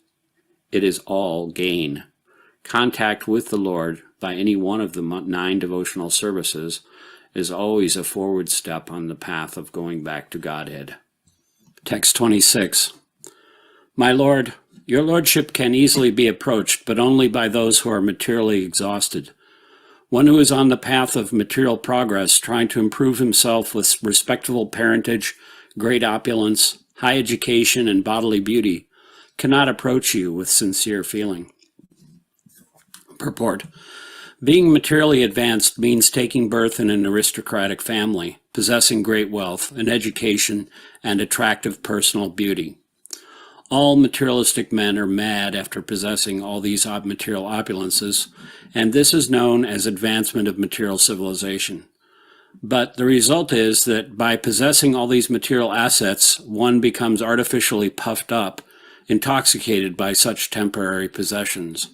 S1: it is all gain. Contact with the Lord by any one of the 9 devotional services is always a forward step on the path of going back to Godhead. Text 26. My Lord, your Lordship can easily be approached, but only by those who are materially exhausted. One who is on the path of material progress, trying to improve himself with respectable parentage, great opulence, high education, and bodily beauty, cannot approach you with sincere feeling. Purport. Being materially advanced means taking birth in an aristocratic family, possessing great wealth, an education, and attractive personal beauty. All materialistic men are mad after possessing all these material opulences, and this is known as advancement of material civilization. But the result is that by possessing all these material assets, one becomes artificially puffed up, intoxicated by such temporary possessions.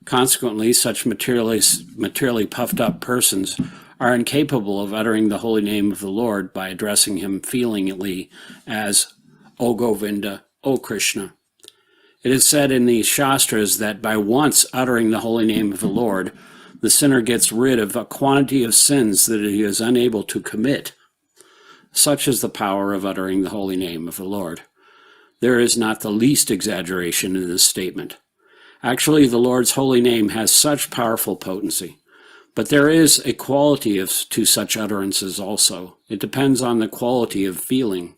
S1: Consequently, such materially puffed up persons are incapable of uttering the holy name of the Lord by addressing him feelingly as O Govinda, O Krishna. It is said in the Shastras that by once uttering the holy name of the Lord, the sinner gets rid of a quantity of sins that he is unable to commit. Such is the power of uttering the holy name of the Lord. There is not the least exaggeration in this statement. Actually, the Lord's holy name has such powerful potency. But there is a quality to such utterances also. It depends on the quality of feeling.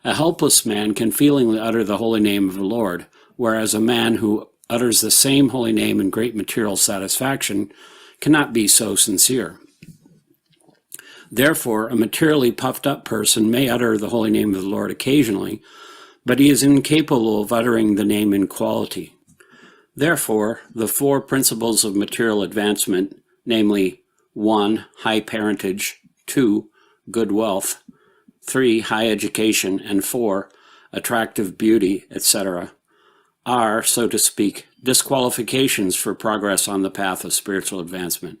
S1: A helpless man can feelingly utter the holy name of the Lord, whereas a man who utters the same holy name in great material satisfaction cannot be so sincere. Therefore, a materially puffed up person may utter the holy name of the Lord occasionally, but he is incapable of uttering the name in quality. Therefore, the 4 principles of material advancement, namely 1. High parentage, 2. Good wealth, 3. High education, and 4. Attractive beauty, etc., are, so to speak, disqualifications for progress on the path of spiritual advancement.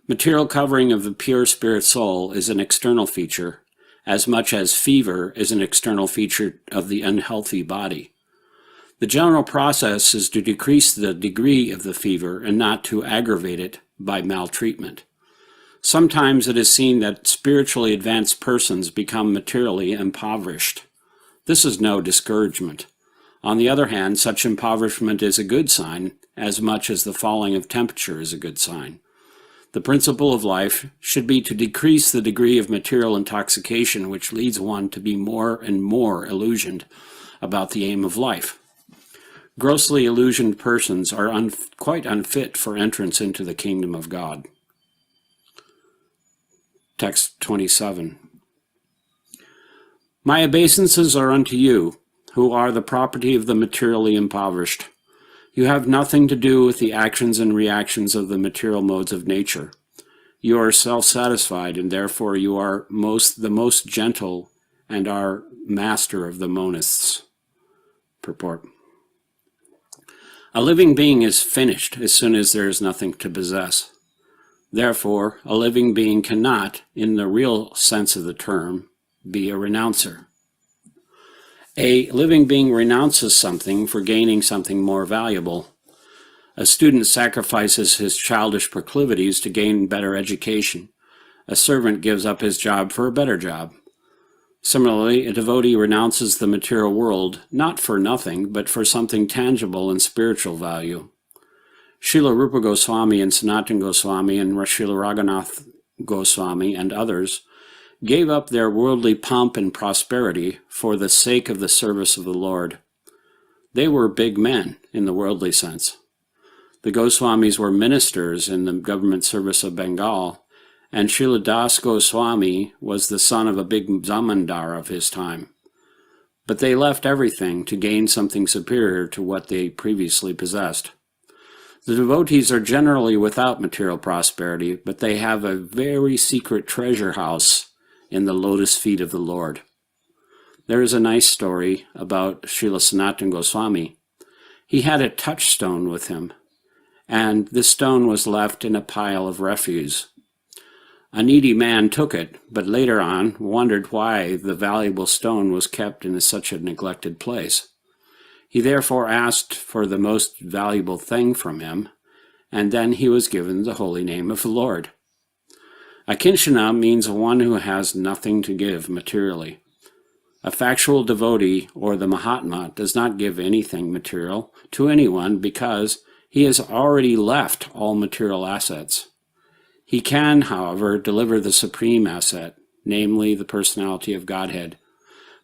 S1: Material covering of the pure spirit soul is an external feature, as much as fever is an external feature of the unhealthy body. The general process is to decrease the degree of the fever and not to aggravate it by maltreatment. Sometimes it is seen that spiritually advanced persons become materially impoverished. This is no discouragement. On the other hand, such impoverishment is a good sign, as much as the falling of temperature is a good sign. The principle of life should be to decrease the degree of material intoxication which leads one to be more and more illusioned about the aim of life. Grossly illusioned persons are quite unfit for entrance into the kingdom of God. Text 27. My obeisances are unto you, who are the property of the materially impoverished. You have nothing to do with the actions and reactions of the material modes of nature. You are self-satisfied, and therefore you are the most gentle and are master of the monists. Purport. A living being is finished as soon as there is nothing to possess. Therefore, a living being cannot, in the real sense of the term, be a renouncer. A living being renounces something for gaining something more valuable. A student sacrifices his childish proclivities to gain better education. A servant gives up his job for a better job. Similarly, a devotee renounces the material world, not for nothing, but for something tangible and spiritual value. Srila Rupa Goswami and Sanatana Goswami and Srila Raghunath Goswami and others gave up their worldly pomp and prosperity for the sake of the service of the Lord. They were big men in the worldly sense. The Goswamis were ministers in the government service of Bengal, and Srila Das Goswami was the son of a big zamindar of his time. But they left everything to gain something superior to what they previously possessed. The devotees are generally without material prosperity, but they have a very secret treasure house in the lotus feet of the Lord. There is a nice story about Srila Sanatana Goswami. He had a touchstone with him, and this stone was left in a pile of refuse. A needy man took it, but later on wondered why the valuable stone was kept in such a neglected place. He therefore asked for the most valuable thing from him, and then he was given the holy name of the Lord. Akinchana means one who has nothing to give materially. A factual devotee, or the Mahatma, does not give anything material to anyone because he has already left all material assets. He can, however, deliver the supreme asset, namely the personality of Godhead,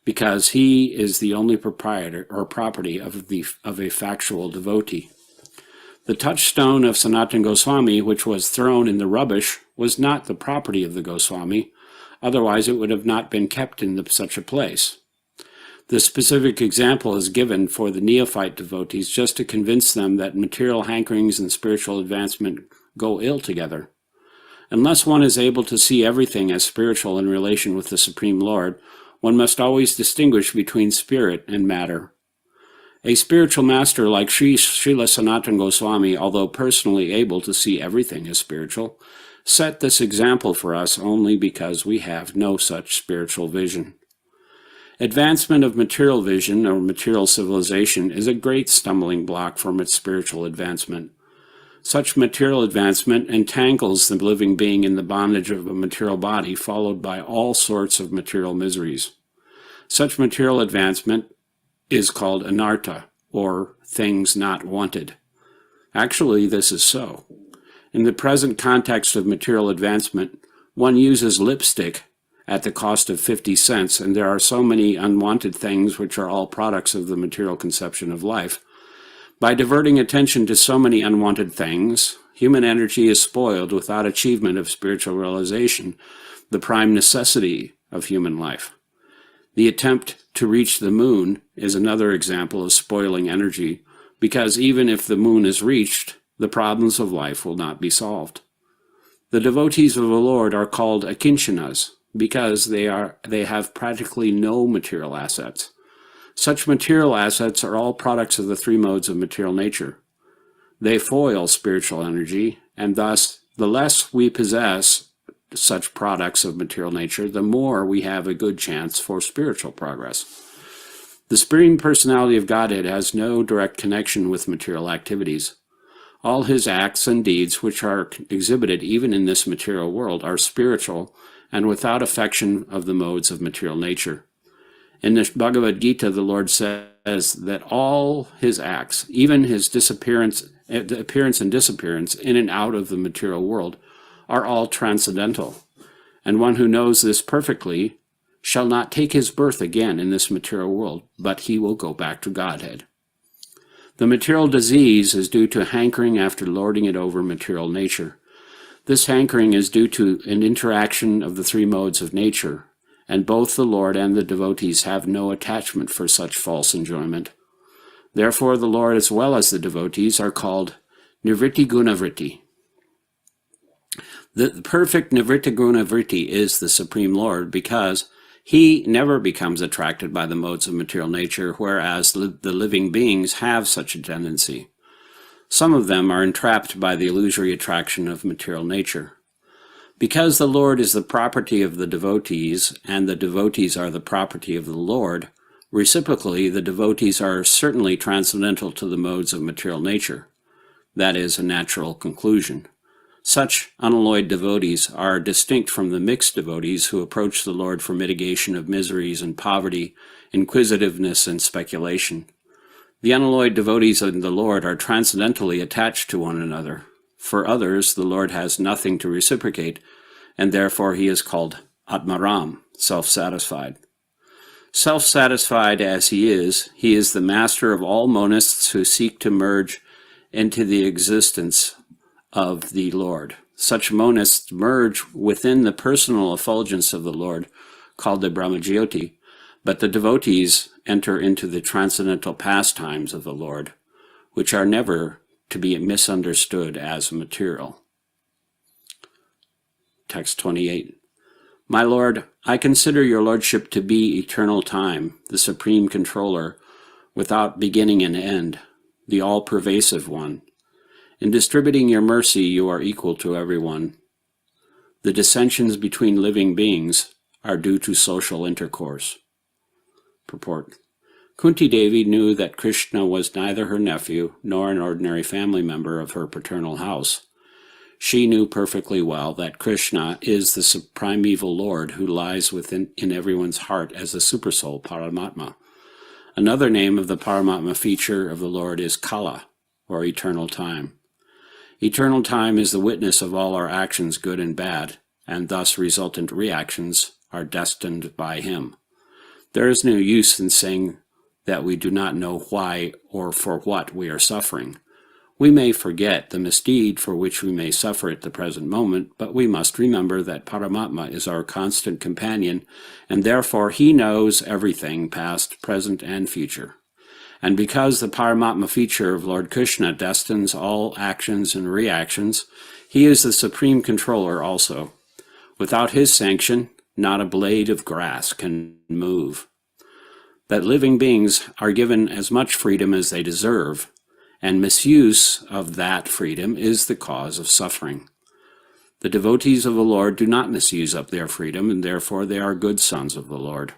S1: because he is the only proprietor or property of a factual devotee. The touchstone of Sanatana Goswami, which was thrown in the rubbish, was not the property of the Goswami, otherwise it would have not been kept in such a place. The specific example is given for the neophyte devotees just to convince them that material hankerings and spiritual advancement go ill together. Unless one is able to see everything as spiritual in relation with the Supreme Lord, one must always distinguish between spirit and matter. A spiritual master like Srila Sanatana Goswami, although personally able to see everything as spiritual, set this example for us only because we have no such spiritual vision. Advancement of material vision or material civilization is a great stumbling block from its spiritual advancement. Such material advancement entangles the living being in the bondage of a material body, followed by all sorts of material miseries. Such material advancement is called anartha, or things not wanted. Actually, this is so. In the present context of material advancement, one uses lipstick at the cost of 50 cents, and there are so many unwanted things which are all products of the material conception of life. By diverting attention to so many unwanted things, human energy is spoiled without achievement of spiritual realization, the prime necessity of human life. The attempt to reach the moon is another example of spoiling energy, because even if the moon is reached, the problems of life will not be solved. The devotees of the Lord are called akinchanas, because they have practically no material assets. Such material assets are all products of the three modes of material nature. They foil spiritual energy, and thus, the less we possess such products of material nature, the more we have a good chance for spiritual progress. The Supreme Personality of Godhead has no direct connection with material activities. All his acts and deeds, which are exhibited even in this material world, are spiritual and without affection of the modes of material nature. In the Bhagavad Gita, the Lord says that all his acts, even his appearance and disappearance in and out of the material world, are all transcendental. And one who knows this perfectly shall not take his birth again in this material world, but he will go back to Godhead. The material disease is due to hankering after lording it over material nature. This hankering is due to an interaction of the three modes of nature, and both the Lord and the devotees have no attachment for such false enjoyment. Therefore, the Lord as well as the devotees are called Nivritti Gunavritti. The perfect Nivritti Gunavritti is the Supreme Lord because he never becomes attracted by the modes of material nature, whereas the living beings have such a tendency. Some of them are entrapped by the illusory attraction of material nature. Because the Lord is the property of the devotees, and the devotees are the property of the Lord, reciprocally, the devotees are certainly transcendental to the modes of material nature. That is a natural conclusion. Such unalloyed devotees are distinct from the mixed devotees who approach the Lord for mitigation of miseries and poverty, inquisitiveness and speculation. The unalloyed devotees of the Lord are transcendentally attached to one another. For others, the Lord has nothing to reciprocate, and therefore he is called Atmaram, self-satisfied. Self-satisfied as he is the master of all monists who seek to merge into the existence of the Lord. Such monists merge within the personal effulgence of the Lord, called the Brahmajyoti, but the devotees enter into the transcendental pastimes of the Lord, which are never to be misunderstood as material. Text 28. My Lord, I consider your Lordship to be eternal time, the supreme controller, without beginning and end, the all-pervasive one. In distributing your mercy, you are equal to everyone. The dissensions between living beings are due to social intercourse. Purport. Kunti Devi knew that Krishna was neither her nephew nor an ordinary family member of her paternal house. She knew perfectly well that Krishna is the primeval Lord who lies within everyone's heart as the Supersoul Paramatma. Another name of the Paramatma feature of the Lord is Kala, or eternal time. Eternal time is the witness of all our actions, good and bad, and thus resultant reactions are destined by him. There is no use in saying that we do not know why or for what we are suffering. We may forget the misdeed for which we may suffer at the present moment, but we must remember that Paramatma is our constant companion, and therefore he knows everything, past, present, and future. And because the Paramatma feature of Lord Krishna destines all actions and reactions, he is the supreme controller also. Without his sanction, not a blade of grass can move. That living beings are given as much freedom as they deserve, and misuse of that freedom is the cause of suffering. The devotees of the Lord do not misuse up their freedom, and therefore they are good sons of the Lord.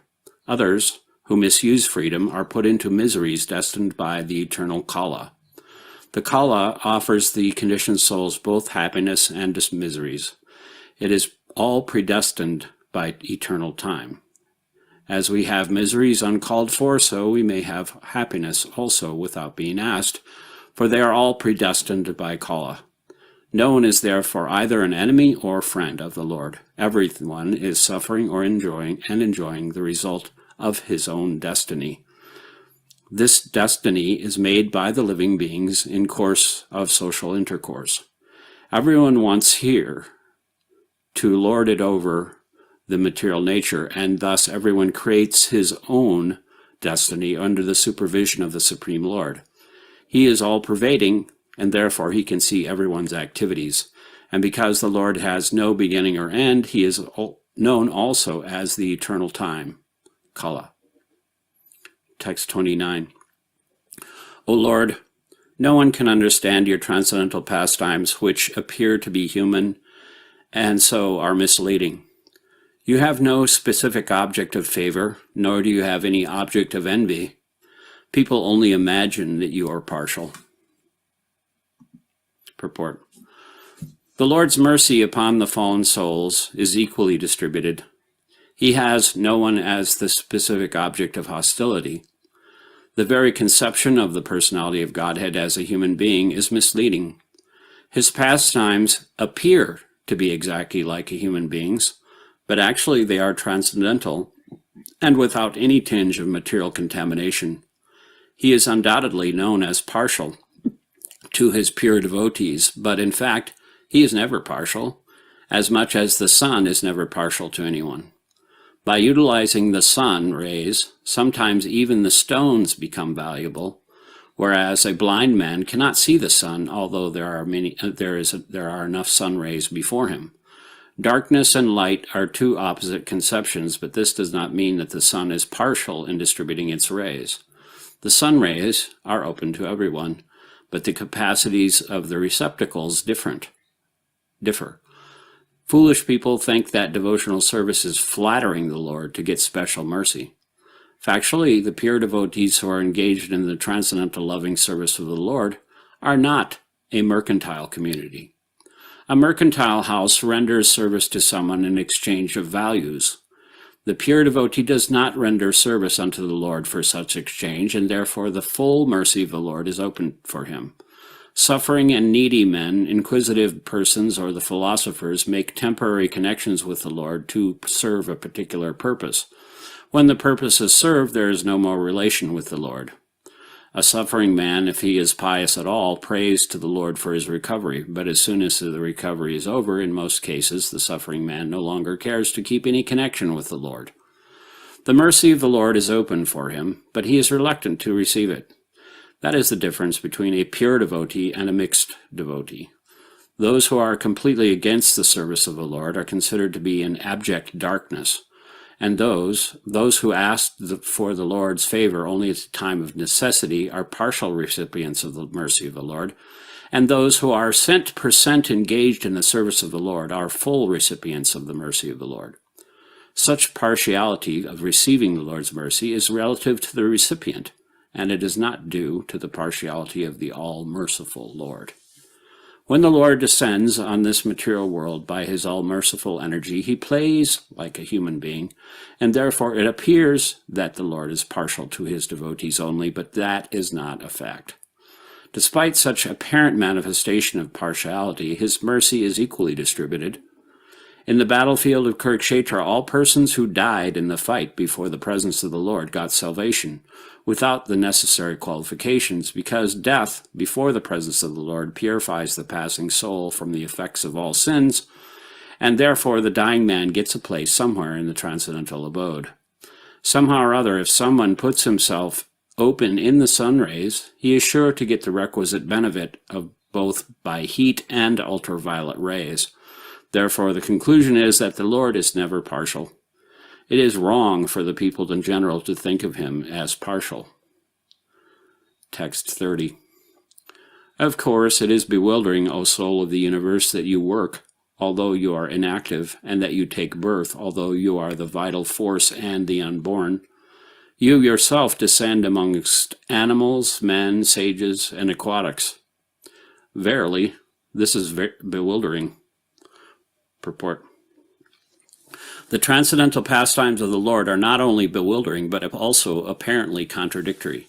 S1: Others, who misuse freedom, are put into miseries destined by the eternal Kala. The Kala offers the conditioned souls both happiness and miseries. It is all predestined by eternal time. As we have miseries uncalled for, so we may have happiness also without being asked, for they are all predestined by Kala. No one is therefore either an enemy or friend of the Lord. Everyone is suffering or enjoying the result of his own destiny. This destiny is made by the living beings in course of social intercourse. Everyone wants here to lord it over the material nature, and thus everyone creates his own destiny under the supervision of the Supreme Lord. He is all-pervading, and therefore he can see everyone's activities. And because the Lord has no beginning or end, he is known also as the eternal time, Kala. Text 29. O Lord, no one can understand your transcendental pastimes, which appear to be human, and so are misleading. You have no specific object of favor, nor do you have any object of envy. People only imagine that you are partial. Purport. The Lord's mercy upon the fallen souls is equally distributed. He has no one as the specific object of hostility. The very conception of the personality of Godhead as a human being is misleading. His pastimes appear to be exactly like a human being's, but actually they are transcendental and without any tinge of material contamination. He is undoubtedly known as partial to his pure devotees, but in fact, he is never partial, as much as the sun is never partial to anyone. By utilizing the sun rays, sometimes even the stones become valuable, whereas a blind man cannot see the sun, although there are enough sun rays before him. Darkness and light are two opposite conceptions, but this does not mean that the sun is partial in distributing its rays. The sun rays are open to everyone, but the capacities of the receptacles differ. Foolish people think that devotional service is flattering the Lord to get special mercy. Factually, the pure devotees who are engaged in the transcendental loving service of the Lord are not a mercantile community. A mercantile house renders service to someone in exchange of values. The pure devotee does not render service unto the Lord for such exchange, and therefore the full mercy of the Lord is open for him. Suffering and needy men, inquisitive persons, or the philosophers make temporary connections with the Lord to serve a particular purpose. When the purpose is served, there is no more relation with the Lord. A suffering man, if he is pious at all, prays to the Lord for his recovery, but as soon as the recovery is over, in most cases, the suffering man no longer cares to keep any connection with the Lord. The mercy of the Lord is open for him, but he is reluctant to receive it. That is the difference between a pure devotee and a mixed devotee. Those who are completely against the service of the Lord are considered to be in abject darkness, and those who ask for the Lord's favor only at the time of necessity are partial recipients of the mercy of the Lord, and those who are 100% engaged in the service of the Lord are full recipients of the mercy of the Lord. Such partiality of receiving the Lord's mercy is relative to the recipient, and it is not due to the partiality of the all-merciful Lord. When the Lord descends on this material world by his all-merciful energy, he plays like a human being, and therefore it appears that the Lord is partial to his devotees only, but that is not a fact. Despite such apparent manifestation of partiality, his mercy is equally distributed. In the battlefield of Kurukshetra, all persons who died in the fight before the presence of the Lord got salvation, without the necessary qualifications, because death before the presence of the Lord purifies the passing soul from the effects of all sins, and therefore the dying man gets a place somewhere in the transcendental abode. Somehow or other, if someone puts himself open in the sun rays, he is sure to get the requisite benefit of both by heat and ultraviolet rays. Therefore, the conclusion is that the Lord is never partial. It is wrong for the people in general to think of him as partial. Text 30. Of course, it is bewildering, O soul of the universe, that you work, although you are inactive, and that you take birth, although you are the vital force and the unborn. You yourself descend amongst animals, men, sages, and aquatics. Verily, this is bewildering. Purport. The transcendental pastimes of the Lord are not only bewildering, but also apparently contradictory.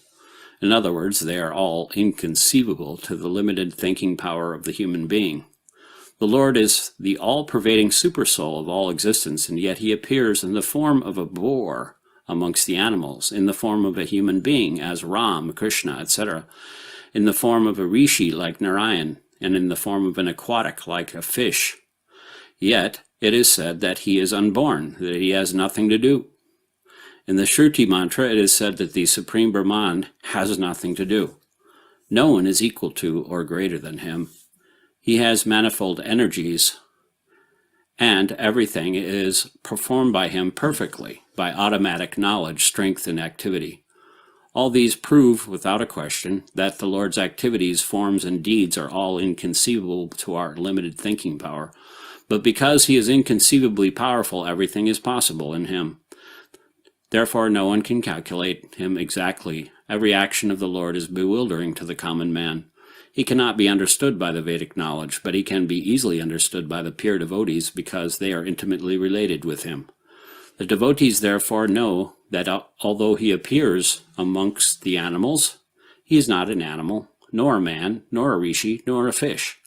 S1: In other words, they are all inconceivable to the limited thinking power of the human being. The Lord is the all-pervading supersoul of all existence, and yet he appears in the form of a boar amongst the animals, in the form of a human being as Ram, Krishna, etc., in the form of a rishi like Narayan, and in the form of an aquatic like a fish. Yet, it is said that he is unborn, that he has nothing to do. In the Shruti mantra, it is said that the Supreme Brahman has nothing to do. No one is equal to or greater than him. He has manifold energies, and everything is performed by him perfectly, by automatic knowledge, strength, and activity. All these prove, without a question, that the Lord's activities, forms, and deeds are all inconceivable to our limited thinking power. But because he is inconceivably powerful, everything is possible in him. Therefore, no one can calculate him exactly. Every action of the Lord is bewildering to the common man. He cannot be understood by the Vedic knowledge, but he can be easily understood by the pure devotees because they are intimately related with him. The devotees therefore know that although he appears amongst the animals, he is not an animal, nor a man, nor a rishi, nor a fish.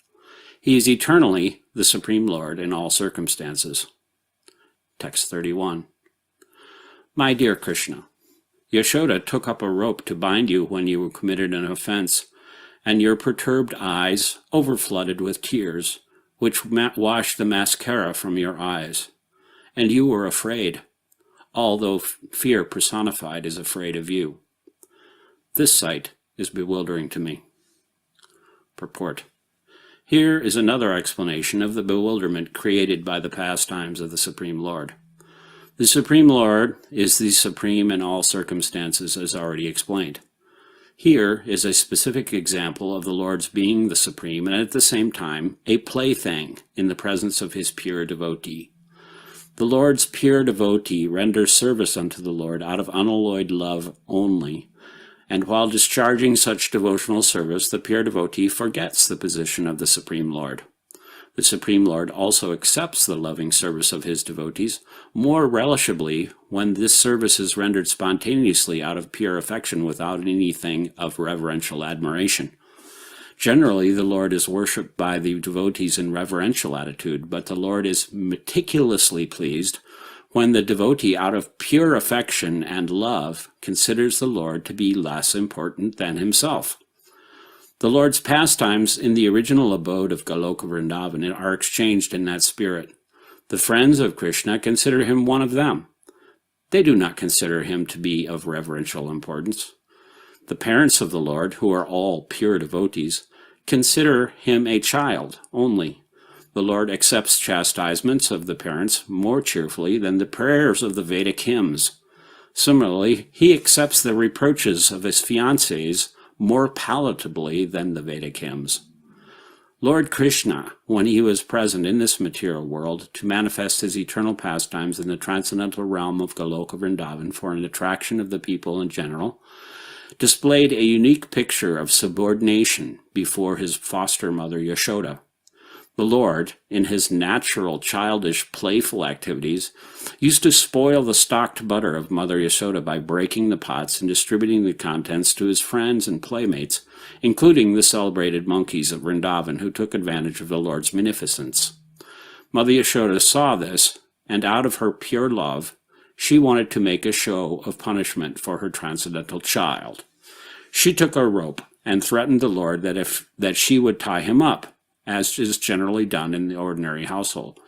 S1: He is eternally the Supreme Lord in all circumstances. Text 31. My dear Krishna, Yashoda took up a rope to bind you when you committed an offense, and your perturbed eyes overflooded with tears, which washed the mascara from your eyes. And you were afraid, although fear personified is afraid of you. This sight is bewildering to me. Purport. Here is another explanation of the bewilderment created by the pastimes of the Supreme Lord. The Supreme Lord is the supreme in all circumstances, as already explained. Here is a specific example of the Lord's being the supreme and at the same time a plaything in the presence of his pure devotee. The Lord's pure devotee renders service unto the Lord out of unalloyed love only, and while discharging such devotional service, the pure devotee forgets the position of the Supreme Lord. The Supreme Lord also accepts the loving service of his devotees more relishably when this service is rendered spontaneously out of pure affection without anything of reverential admiration. Generally, the Lord is worshipped by the devotees in reverential attitude, but the Lord is meticulously pleased when the devotee, out of pure affection and love, considers the Lord to be less important than himself. The Lord's pastimes in the original abode of Goloka Vrindavan are exchanged in that spirit. The friends of Krishna consider him one of them. They do not consider him to be of reverential importance. The parents of the Lord, who are all pure devotees, consider him a child only. The Lord accepts chastisements of the parents more cheerfully than the prayers of the Vedic hymns. Similarly, he accepts the reproaches of his fiancées more palatably than the Vedic hymns. Lord Krishna, when he was present in this material world to manifest his eternal pastimes in the transcendental realm of Goloka Vrindavan for an attraction of the people in general, displayed a unique picture of subordination before his foster mother Yashoda. The Lord, in his natural, childish, playful activities, used to spoil the stocked butter of Mother Yashoda by breaking the pots and distributing the contents to his friends and playmates, including the celebrated monkeys of Vrindavan who took advantage of the Lord's munificence. Mother Yashoda saw this, and out of her pure love, she wanted to make a show of punishment for her transcendental child. She took a rope and threatened the Lord that she would tie him up, as is generally done in the ordinary household.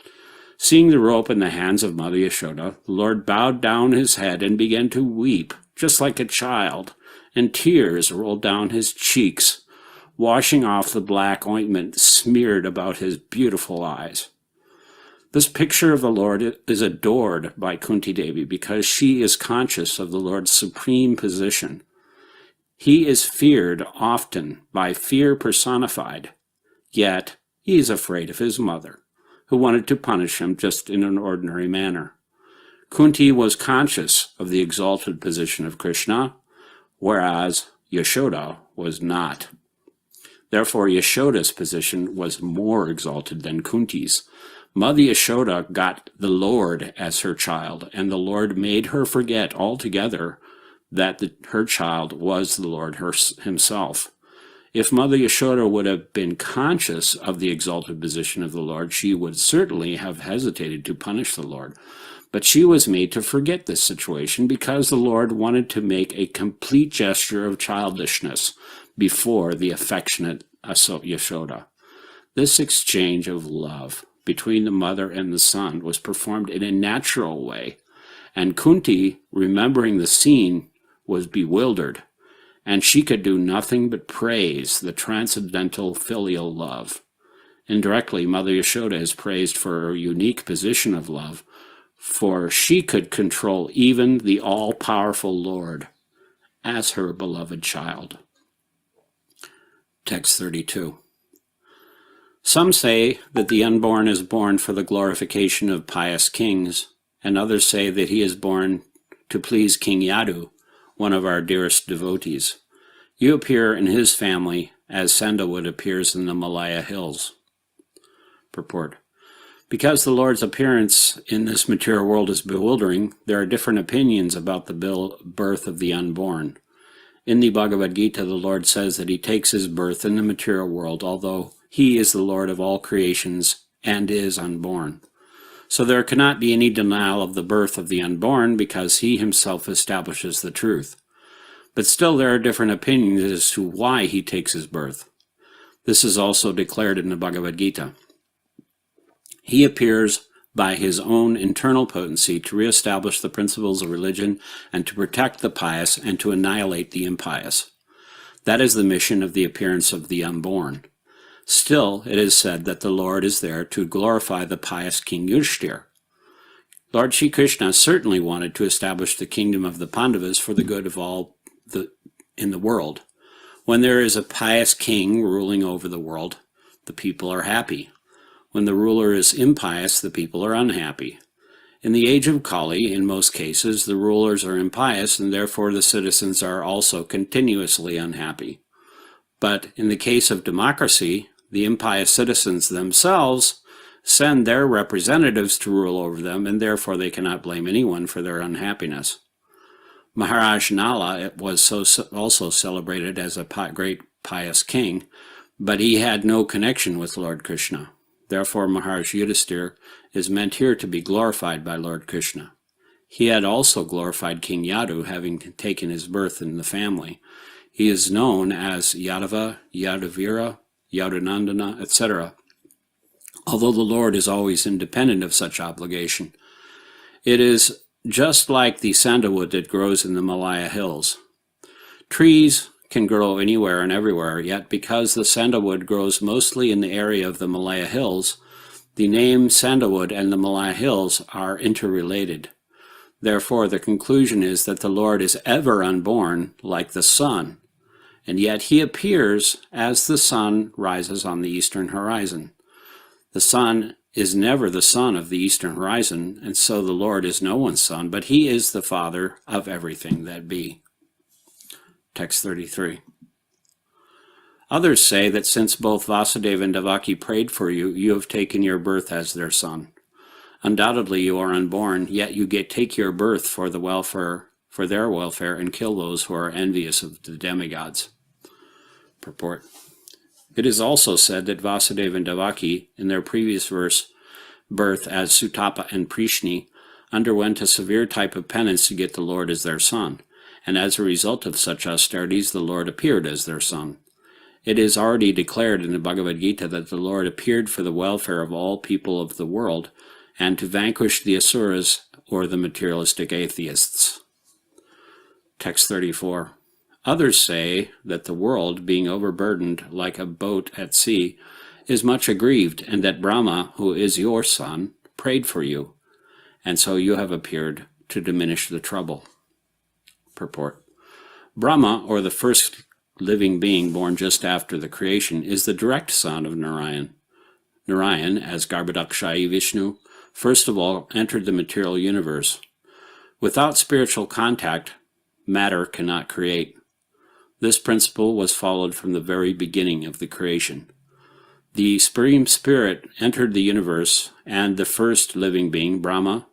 S1: Seeing the rope in the hands of Mother Yashoda, the Lord bowed down his head and began to weep, just like a child, and tears rolled down his cheeks, washing off the black ointment smeared about his beautiful eyes. This picture of the Lord is adored by Kunti Devi because she is conscious of the Lord's supreme position. He is feared often by fear personified, yet he is afraid of his mother, who wanted to punish him just in an ordinary manner. Kunti was conscious of the exalted position of Krishna, whereas Yashoda was not. Therefore, Yashoda's position was more exalted than Kunti's. Mother Yashoda got the Lord as her child, and the Lord made her forget altogether that her child was the Lord himself. If Mother Yashoda would have been conscious of the exalted position of the Lord, she would certainly have hesitated to punish the Lord. But she was made to forget this situation because the Lord wanted to make a complete gesture of childishness before the affectionate Yashoda. This exchange of love between the mother and the son was performed in a natural way, and Kunti, remembering the scene, was bewildered, and she could do nothing but praise the transcendental filial love. Indirectly, Mother Yashoda is praised for her unique position of love, for she could control even the all-powerful Lord as her beloved child. Text 32. Some say that the unborn is born for the glorification of pious kings, and others say that he is born to please King Yadu, one of our dearest devotees. You appear in his family as sandalwood appears in the Malaya hills. Purport. Because the Lord's appearance in this material world is bewildering, there are different opinions about the birth of the unborn. In the Bhagavad Gita, the Lord says that he takes his birth in the material world, although he is the Lord of all creations and is unborn. So there cannot be any denial of the birth of the unborn because he himself establishes the truth. But still there are different opinions as to why he takes his birth. This is also declared in the Bhagavad Gita. He appears by his own internal potency to reestablish the principles of religion and to protect the pious and to annihilate the impious. That is the mission of the appearance of the unborn. Still, it is said that the Lord is there to glorify the pious King Yudhishthira. Lord Shri Krishna certainly wanted to establish the kingdom of the Pandavas for the good of all in the world. When there is a pious king ruling over the world, the people are happy. When the ruler is impious, the people are unhappy. In the age of Kali, in most cases, the rulers are impious, and therefore the citizens are also continuously unhappy. But in the case of democracy, the impious citizens themselves send their representatives to rule over them, and therefore they cannot blame anyone for their unhappiness. Maharaj Nala was also celebrated as a great pious king, but he had no connection with Lord Krishna. Therefore, Maharaj Yudhishthira is meant here to be glorified by Lord Krishna. He had also glorified King Yadu, having taken his birth in the family. He is known as Yadava, Yadavira, Yadunandana, etc., although the Lord is always independent of such obligation. It is just like the sandalwood that grows in the Malaya hills. Trees can grow anywhere and everywhere, yet because the sandalwood grows mostly in the area of the Malaya hills, the name sandalwood and the Malaya hills are interrelated. Therefore, the conclusion is that the Lord is ever unborn, like the sun, and yet he appears as the sun rises on the eastern horizon. The sun is never the son of the eastern horizon, and so the Lord is no one's son, but he is the Father of everything that be. Text 33. Others say that since both Vasudeva and Devaki prayed for you, you have taken your birth as their son. Undoubtedly you are unborn, yet you take your birth for their welfare, and kill those who are envious of the demigods. Purport. It is also said that Vasudeva and Devaki, in their previous birth as Sutapa and Prishni, underwent a severe type of penance to get the Lord as their son, and as a result of such austerities the Lord appeared as their son. It is already declared in the Bhagavad Gita that the Lord appeared for the welfare of all people of the world, and to vanquish the asuras, or the materialistic atheists. Text 34. Others say that the world, being overburdened like a boat at sea, is much aggrieved, and that Brahma, who is your son, prayed for you, and so you have appeared to diminish the trouble. Purport. Brahma, or the first living being born just after the creation, is the direct son of Narayan. Narayan, as Garbhodakshayi Vishnu, first of all entered the material universe. Without spiritual contact, matter cannot create. This principle was followed from the very beginning of the creation. The Supreme Spirit entered the universe, and the first living being, Brahma,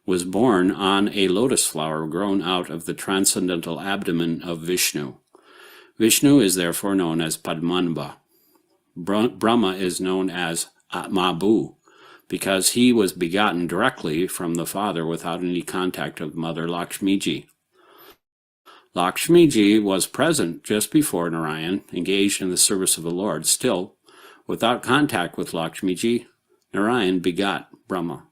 S1: was born on a lotus flower grown out of the transcendental abdomen of Vishnu. Vishnu is therefore known as Padmanabha. Brahma is known as Atmabhu, because he was begotten directly from the Father without any contact of Mother Lakshmiji. Lakshmiji was present just before Narayan, engaged in the service of the Lord. Still, without contact with Lakshmiji, Narayan begot Brahma.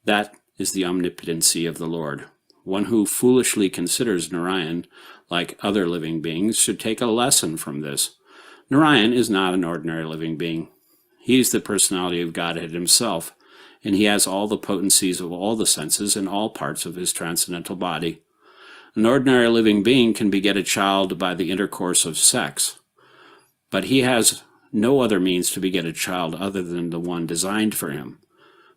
S1: That is the omnipotency of the Lord. One who foolishly considers Narayan like other living beings should take a lesson from this. Narayan is not an ordinary living being. He is the personality of Godhead himself, and he has all the potencies of all the senses in all parts of his transcendental body. An ordinary living being can beget a child by the intercourse of sex, but he has no other means to beget a child other than the one designed for him.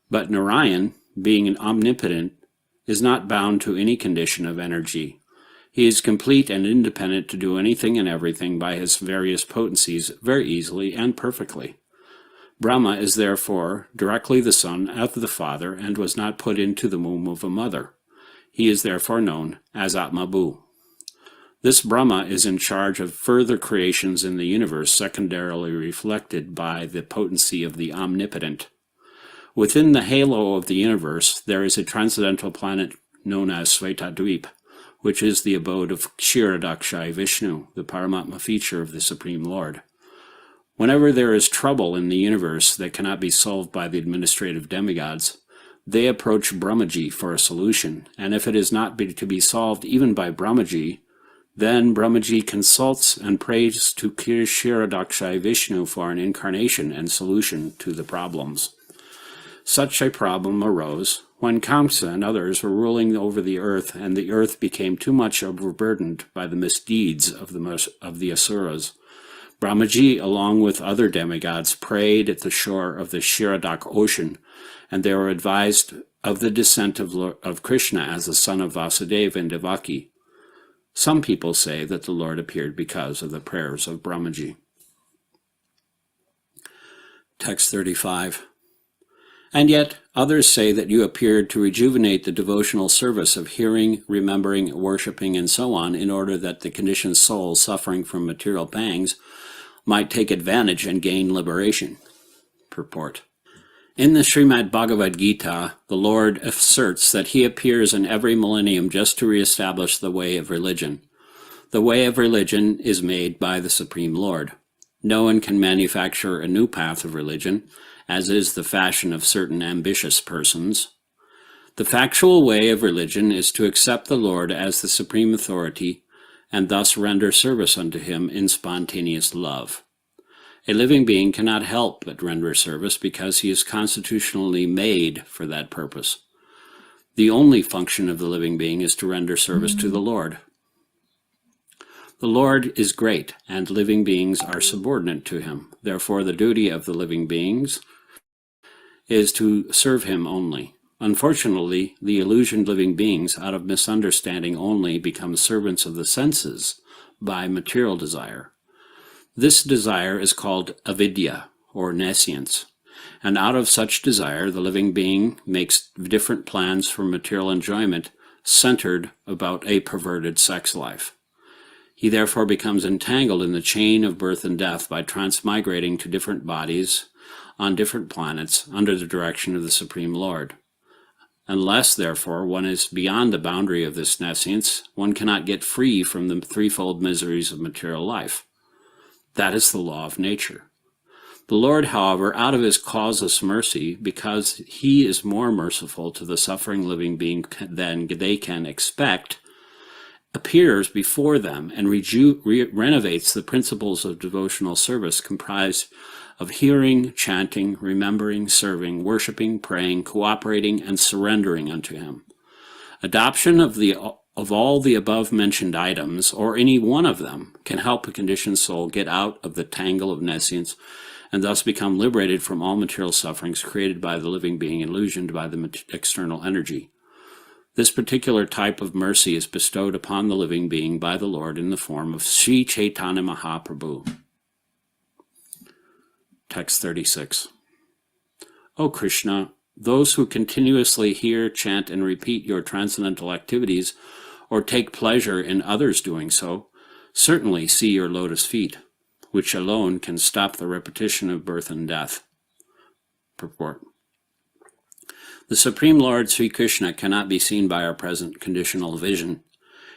S1: But Narayan, being an omnipotent, is not bound to any condition of energy. He is complete and independent to do anything and everything by his various potencies very easily and perfectly. Brahma is therefore directly the son of the Father and was not put into the womb of a mother. He is therefore known as Atmabhu. This Brahma is in charge of further creations in the universe, secondarily reflected by the potency of the omnipotent. Within the halo of the universe, there is a transcendental planet known as Svetadvip, which is the abode of Kshirodakshayi Vishnu, the Paramatma feature of the Supreme Lord. Whenever there is trouble in the universe that cannot be solved by the administrative demigods, they approach Brahmaji for a solution, and if it is not to be solved even by Brahmaji, then Brahmaji consults and prays to Kshirodakshayi Vishnu for an incarnation and solution to the problems. Such a problem arose when Kamsa and others were ruling over the earth, and the earth became too much overburdened by the misdeeds of the Asuras. Brahmaji, along with other demigods, prayed at the shore of the Kshirodak ocean, and they were advised of the descent of Krishna as the son of Vasudeva and Devaki. Some people say that the Lord appeared because of the prayers of Brahmaji. Text 35. And yet others say that you appeared to rejuvenate the devotional service of hearing, remembering, worshipping, and so on, in order that the conditioned soul suffering from material pangs might take advantage and gain liberation. Purport. In the Srimad Bhagavad Gita, the Lord asserts that he appears in every millennium just to reestablish the way of religion. The way of religion is made by the Supreme Lord. No one can manufacture a new path of religion, as is the fashion of certain ambitious persons. The factual way of religion is to accept the Lord as the supreme authority and thus render service unto him in spontaneous love. A living being cannot help but render service because he is constitutionally made for that purpose. The only function of the living being is to render service to the Lord. The Lord is great, and living beings are subordinate to him. Therefore, the duty of the living beings is to serve him only. Unfortunately, the illusioned living beings, out of misunderstanding only, become servants of the senses by material desire. This desire is called avidya, or nescience, and out of such desire the living being makes different plans for material enjoyment centered about a perverted sex life. He therefore becomes entangled in the chain of birth and death by transmigrating to different bodies on different planets under the direction of the Supreme Lord. Unless, therefore, one is beyond the boundary of this nescience, one cannot get free from the threefold miseries of material life. That is the law of nature. The Lord, however, out of his causeless mercy, because he is more merciful to the suffering living being than they can expect, appears before them and renovates the principles of devotional service comprised of hearing, chanting, remembering, serving, worshiping, praying, cooperating, and surrendering unto him. Adoption of all the above-mentioned items, or any one of them, can help a conditioned soul get out of the tangle of nescience and thus become liberated from all material sufferings created by the living being illusioned by the external energy. This particular type of mercy is bestowed upon the living being by the Lord in the form of Sri Chaitanya Mahaprabhu. Text 36. O Krishna, those who continuously hear, chant, and repeat your transcendental activities, or take pleasure in others doing so, certainly see your lotus feet, which alone can stop the repetition of birth and death. Purport. The Supreme Lord Sri Krishna cannot be seen by our present conditional vision.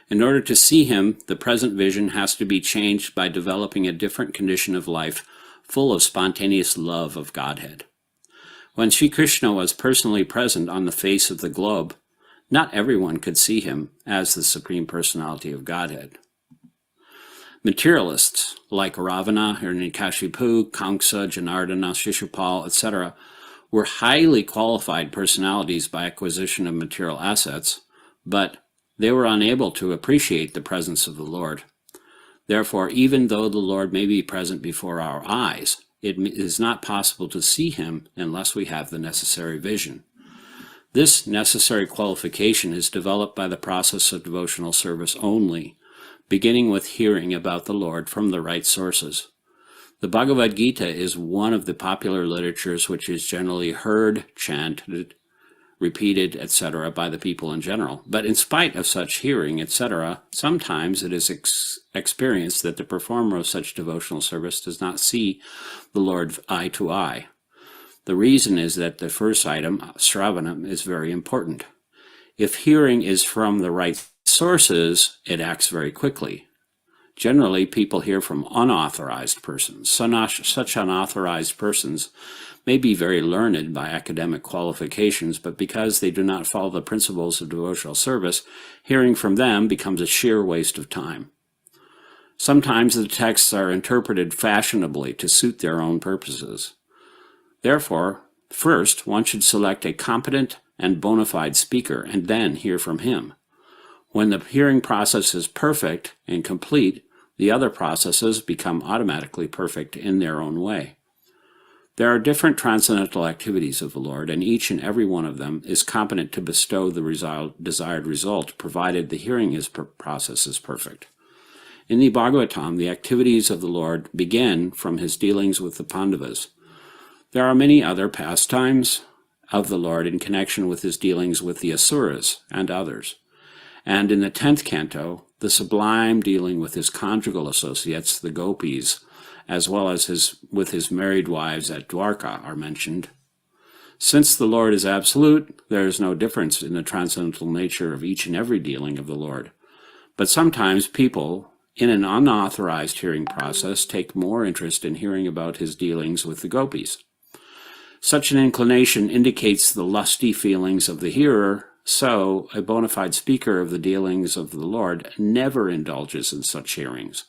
S1: In order to see him, the present vision has to be changed by developing a different condition of life full of spontaneous love of Godhead. When Sri Krishna was personally present on the face of the globe, not everyone could see him as the Supreme Personality of Godhead. Materialists like Ravana, Hiranyakashipu, Kamsa, Janardana, Shishupal, etc. were highly qualified personalities by acquisition of material assets, but they were unable to appreciate the presence of the Lord. Therefore, even though the Lord may be present before our eyes, it is not possible to see him unless we have the necessary vision. This necessary qualification is developed by the process of devotional service only, beginning with hearing about the Lord from the right sources. The Bhagavad Gita is one of the popular literatures which is generally heard, chanted, repeated, etc. by the people in general. But in spite of such hearing, etc., sometimes it is experienced that the performer of such devotional service does not see the Lord eye to eye. The reason is that the first item, Shravanam, is very important. If hearing is from the right sources, it acts very quickly. Generally, people hear from unauthorized persons. Such unauthorized persons may be very learned by academic qualifications, but because they do not follow the principles of devotional service, hearing from them becomes a sheer waste of time. Sometimes the texts are interpreted fashionably to suit their own purposes. Therefore, first, one should select a competent and bona fide speaker and then hear from him. When the hearing process is perfect and complete, the other processes become automatically perfect in their own way. There are different transcendental activities of the Lord, and each and every one of them is competent to bestow the desired result, provided the hearing process is perfect. In the Bhagavatam, the activities of the Lord begin from his dealings with the Pandavas. There are many other pastimes of the Lord in connection with his dealings with the Asuras and others. And in the 10th canto, the sublime dealing with his conjugal associates, the gopis, as well as with his married wives at Dwarka are mentioned. Since the Lord is absolute, there is no difference in the transcendental nature of each and every dealing of the Lord. But sometimes people, in an unauthorized hearing process, take more interest in hearing about his dealings with the gopis. Such an inclination indicates the lusty feelings of the hearer, so a bona fide speaker of the dealings of the Lord never indulges in such hearings.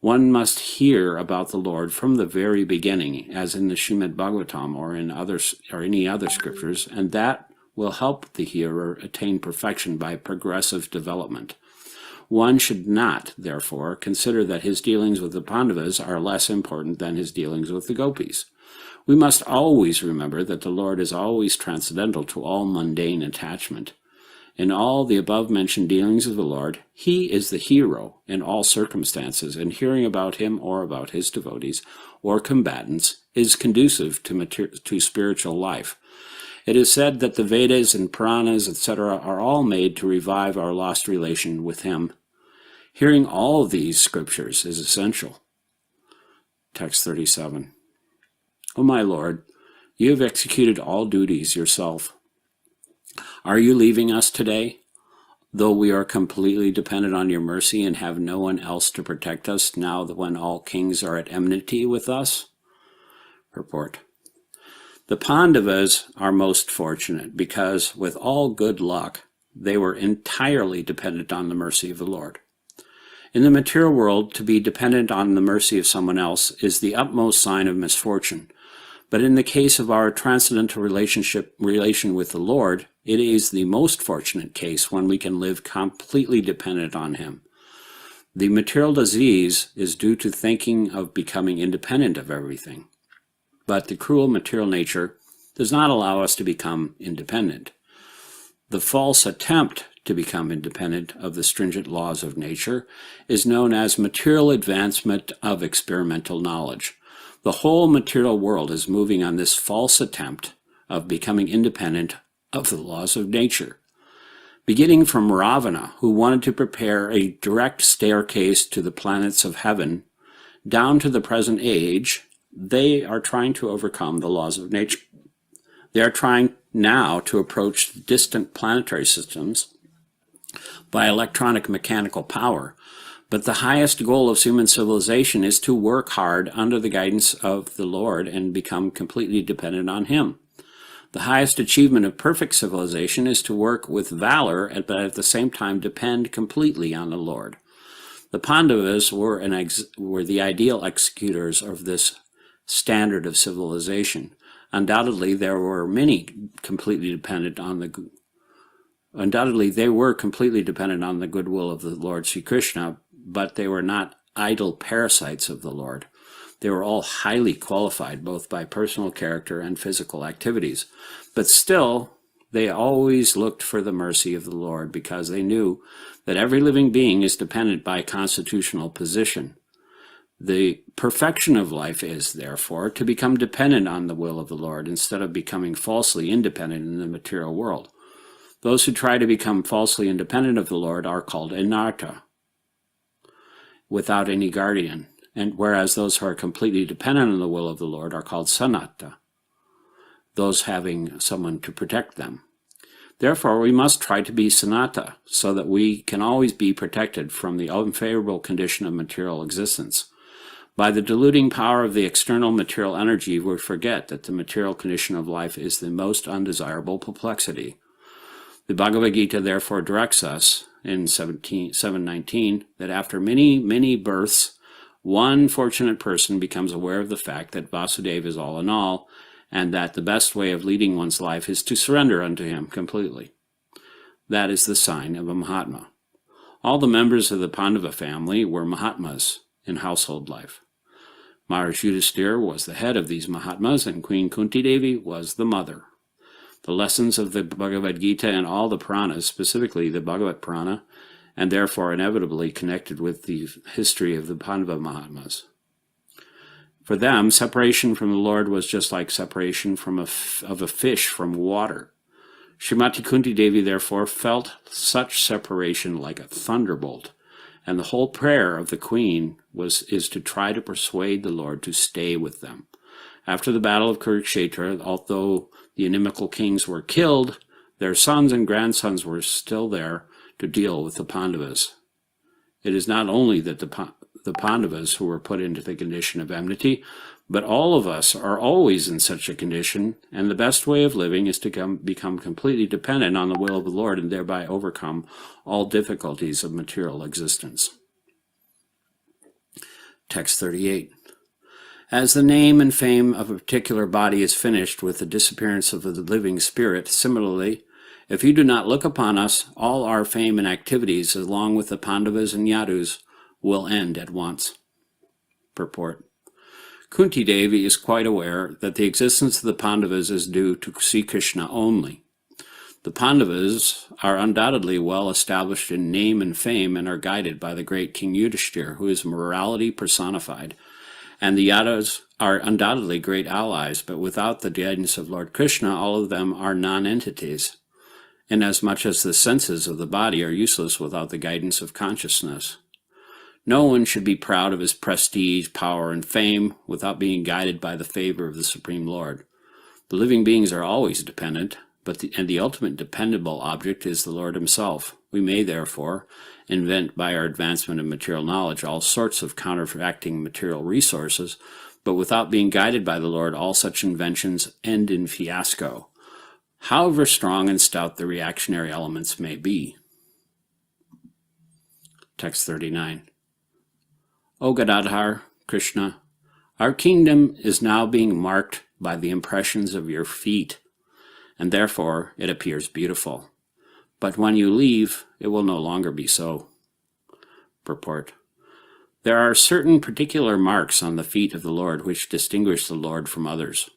S1: One must hear about the Lord from the very beginning, as in the Srimad Bhagavatam or in any other scriptures, and that will help the hearer attain perfection by progressive development. One should not, therefore, consider that his dealings with the Pandavas are less important than his dealings with the gopis. We must always remember that the Lord is always transcendental to all mundane attachment. In all the above-mentioned dealings of the Lord, he is the hero in all circumstances, and hearing about him or about his devotees or combatants is conducive to spiritual life. It is said that the Vedas and Puranas, etc., are all made to revive our lost relation with him. Hearing all of these scriptures is essential. Text 37. O my Lord, you have executed all duties yourself. Are you leaving us today, though we are completely dependent on your mercy and have no one else to protect us now that when all kings are at enmity with us? Purport. The Pandavas are most fortunate because, with all good luck, they were entirely dependent on the mercy of the Lord. In the material world, to be dependent on the mercy of someone else is the utmost sign of misfortune. But in the case of our transcendental relation with the Lord, it is the most fortunate case when we can live completely dependent on him. The material disease is due to thinking of becoming independent of everything. But the cruel material nature does not allow us to become independent. The false attempt to become independent of the stringent laws of nature is known as material advancement of experimental knowledge. The whole material world is moving on this false attempt of becoming independent of the laws of nature. Beginning from Ravana, who wanted to prepare a direct staircase to the planets of heaven, down to the present age, they are trying to overcome the laws of nature. They are trying now to approach distant planetary systems by electronic mechanical power. But the highest goal of human civilization is to work hard under the guidance of the Lord and become completely dependent on him. The highest achievement of perfect civilization is to work with valor, but at the same time depend completely on the Lord. The Pandavas were the ideal executors of this standard of civilization. Undoubtedly, they were completely dependent on the goodwill of the Lord Sri Krishna, but they were not idle parasites of the Lord. They were all highly qualified, both by personal character and physical activities. But still, they always looked for the mercy of the Lord because they knew that every living being is dependent by constitutional position. The perfection of life is, therefore, to become dependent on the will of the Lord instead of becoming falsely independent in the material world. Those who try to become falsely independent of the Lord are called anartha, without any guardian, and whereas those who are completely dependent on the will of the Lord are called sanatta, those having someone to protect them. Therefore, we must try to be sanatta, so that we can always be protected from the unfavorable condition of material existence. By the diluting power of the external material energy, we forget that the material condition of life is the most undesirable perplexity. The Bhagavad Gita therefore directs us in 7:19 that after many births, one fortunate person becomes aware of the fact that Vasudeva is all in all, and that the best way of leading one's life is to surrender unto him completely. That is the sign of a Mahatma. All the members of the Pandava family were Mahatmas in household life. Maharaj Yudhisthira was the head of these Mahatmas, and Queen Kunti Devi was the mother. The lessons of the Bhagavad Gita and all the Puranas, specifically the Bhagavat Purana, and therefore inevitably connected with the history of the Pandava Mahatmas. For them, separation from the Lord was just like separation of a fish from water. Srimati Kunti Devi therefore felt such separation like a thunderbolt, and the whole prayer of the queen is to try to persuade the Lord to stay with them. After the battle of Kurukshetra, although the inimical kings were killed, their sons and grandsons were still there to deal with the Pandavas. It is not only that the Pandavas who were put into the condition of enmity, but all of us are always in such a condition, and the best way of living is to become completely dependent on the will of the Lord and thereby overcome all difficulties of material existence. Text 38. As the name and fame of a particular body is finished with the disappearance of the living spirit, similarly, if you do not look upon us, all our fame and activities, along with the Pandavas and Yadus, will end at once. Purport. Kunti Devi is quite aware that the existence of the Pandavas is due to Sri Krishna only. The Pandavas are undoubtedly well established in name and fame and are guided by the great King Yudhishthira, who is morality personified. And the Yadus are undoubtedly great allies, but without the guidance of Lord Krishna, all of them are non-entities, inasmuch as the senses of the body are useless without the guidance of consciousness. No one should be proud of his prestige, power, and fame without being guided by the favor of the Supreme Lord. The living beings are always dependent, and the ultimate dependable object is the Lord himself. We may, therefore, invent by our advancement of material knowledge all sorts of counteracting material resources, but without being guided by the Lord, all such inventions end in fiasco, however strong and stout the reactionary elements may be. Text 39. O Gadadhar, Krishna, our kingdom is now being marked by the impressions of your feet, and therefore it appears beautiful. But when you leave, it will no longer be so. Purport. There are certain particular marks on the feet of the Lord which distinguish the Lord from others.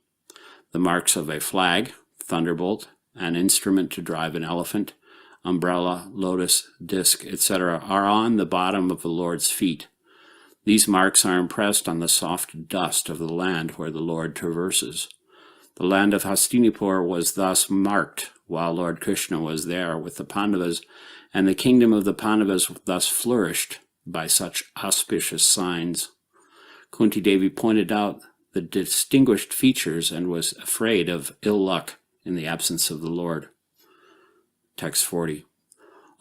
S1: The marks of a flag, thunderbolt, an instrument to drive an elephant, umbrella, lotus, disc, etc. are on the bottom of the Lord's feet. These marks are impressed on the soft dust of the land where the Lord traverses. The land of Hastinapur was thus marked while Lord Krishna was there with the Pandavas, and the kingdom of the Pandavas thus flourished by such auspicious signs. Kunti Devi pointed out the distinguished features and was afraid of ill luck in the absence of the Lord. Text 40.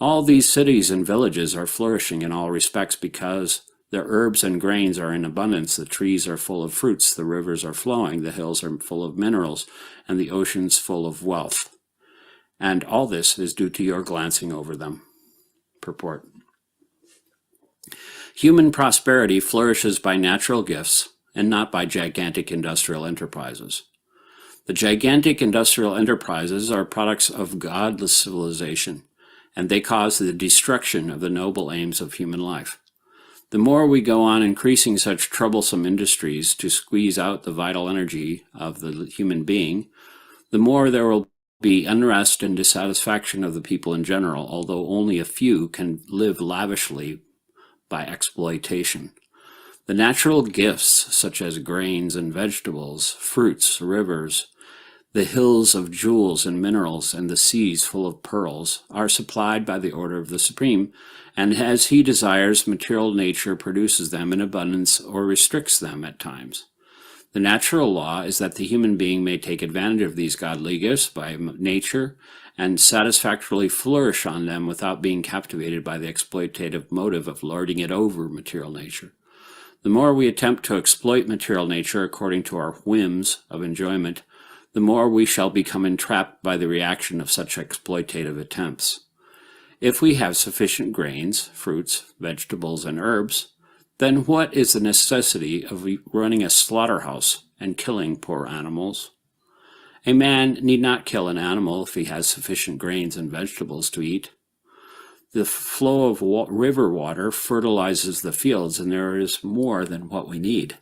S1: All these cities and villages are flourishing in all respects because their herbs and grains are in abundance, the trees are full of fruits, the rivers are flowing, the hills are full of minerals, and the oceans full of wealth. And all this is due to your glancing over them. Purport. Human prosperity flourishes by natural gifts and not by gigantic industrial enterprises. The gigantic industrial enterprises are products of godless civilization, and they cause the destruction of the noble aims of human life. The more we go on increasing such troublesome industries to squeeze out the vital energy of the human being, the more there will be unrest and dissatisfaction of the people in general, although only a few can live lavishly by exploitation. The natural gifts, such as grains and vegetables, fruits, rivers, the hills of jewels and minerals, and the seas full of pearls, are supplied by the order of the Supreme, and as he desires, material nature produces them in abundance or restricts them at times. The natural law is that the human being may take advantage of these godly gifts by nature and satisfactorily flourish on them without being captivated by the exploitative motive of lording it over material nature. The more we attempt to exploit material nature according to our whims of enjoyment, the more we shall become entrapped by the reaction of such exploitative attempts. If we have sufficient grains, fruits, vegetables, and herbs, then what is the necessity of running a slaughterhouse and killing poor animals? A man need not kill an animal if he has sufficient grains and vegetables to eat. The flow of river water fertilizes the fields, and there is more than what we need.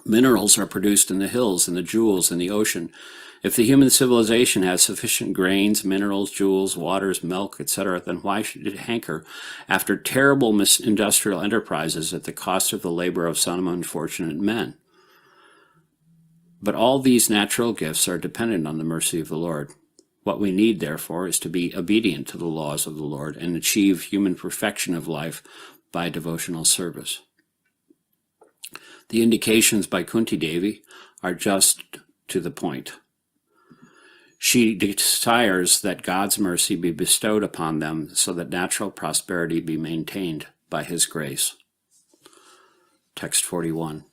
S1: Minerals are produced in the hills and the jewels in the ocean. If the human civilization has sufficient grains, minerals, jewels, waters, milk, etc., then why should it hanker after terrible industrial enterprises at the cost of the labor of some unfortunate men? But all these natural gifts are dependent on the mercy of the Lord. What we need, therefore, is to be obedient to the laws of the Lord and achieve human perfection of life by devotional service. The indications by Kunti Devi are just to the point. She desires that God's mercy be bestowed upon them so that natural prosperity be maintained by His grace. Text 41.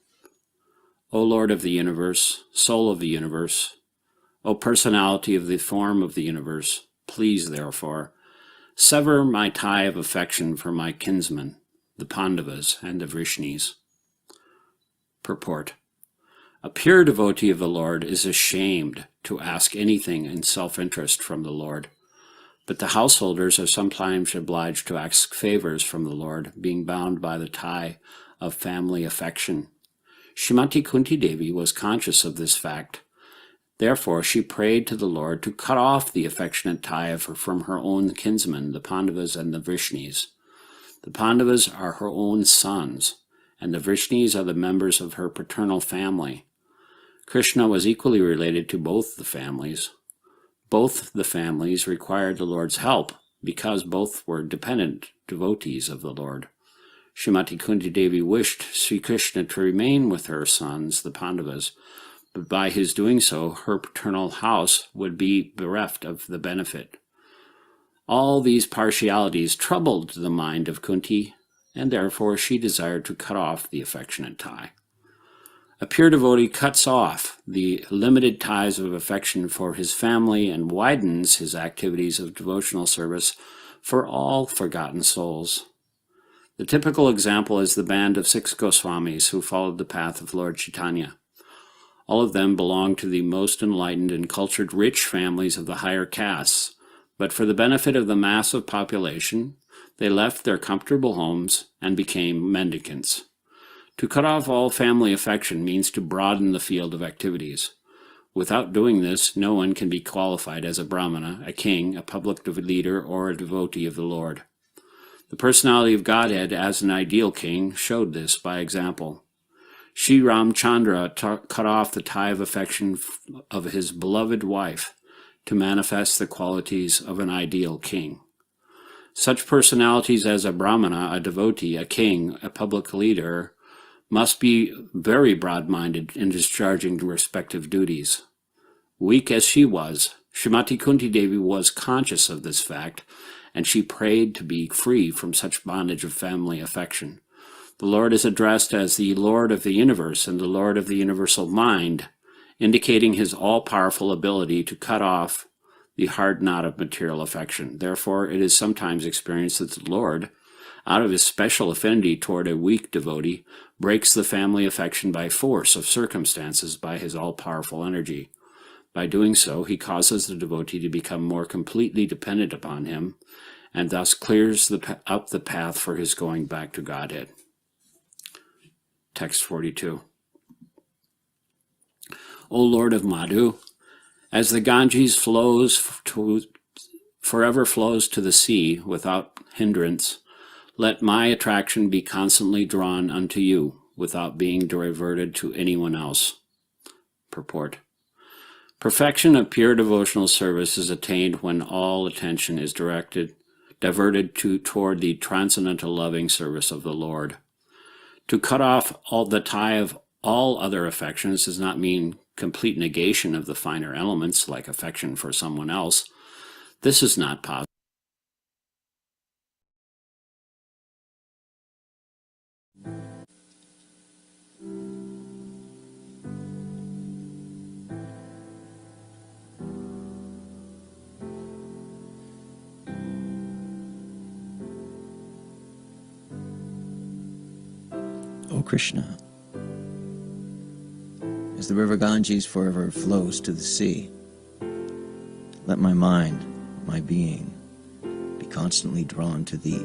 S1: O Lord of the universe, soul of the universe, O personality of the form of the universe, please, therefore, sever my tie of affection for my kinsmen, the Pandavas and the Vrishnis. Purport. A pure devotee of the Lord is ashamed to ask anything in self-interest from the Lord, but the householders are sometimes obliged to ask favors from the Lord, being bound by the tie of family affection. Srimati Kunti Devi was conscious of this fact. Therefore, she prayed to the Lord to cut off the affectionate tie from her own kinsmen, the Pandavas and the Vrishnis. The Pandavas are her own sons, and the Vrishnis are the members of her paternal family. Krishna was equally related to both the families. Both the families required the Lord's help because both were dependent devotees of the Lord. Srimati Kunti Devi wished Sri Krishna to remain with her sons, the Pandavas, but by his doing so, her paternal house would be bereft of the benefit. All these partialities troubled the mind of Kunti, and therefore she desired to cut off the affectionate tie. A pure devotee cuts off the limited ties of affection for his family and widens his activities of devotional service for all forgotten souls. The typical example is the band of 6 Goswamis who followed the path of Lord Chaitanya. All of them belonged to the most enlightened and cultured rich families of the higher castes, but for the benefit of the massive population, they left their comfortable homes and became mendicants. To cut off all family affection means to broaden the field of activities. Without doing this, no one can be qualified as a Brahmana, a king, a public leader, or a devotee of the Lord. The personality of Godhead as an ideal king showed this by example. Sri Ramchandra cut off the tie of affection of his beloved wife to manifest the qualities of an ideal king. Such personalities as a Brahmana, a devotee, a king, a public leader, must be very broad-minded in discharging the respective duties. Weak as she was, Srimati Kunti Devi was conscious of this fact, and she prayed to be free from such bondage of family affection. The Lord is addressed as the Lord of the universe and the Lord of the universal mind, indicating his all-powerful ability to cut off the hard knot of material affection. Therefore, it is sometimes experienced that the Lord, out of his special affinity toward a weak devotee, breaks the family affection by force of circumstances by his all-powerful energy. By doing so, he causes the devotee to become more completely dependent upon him, and thus clears up the path for his going back to Godhead. Text 42. O Lord of Madhu, as the Ganges forever flows to the sea without hindrance, let my attraction be constantly drawn unto you, without being diverted to anyone else. Purport. Perfection of pure devotional service is attained when all attention is diverted toward the transcendental loving service of the Lord. To cut off all the tie of all other affections does not mean complete negation of the finer elements, like affection for someone else. This is not possible.
S2: O Krishna, as the river Ganges forever flows to the sea, let my mind, my being, be constantly drawn to thee.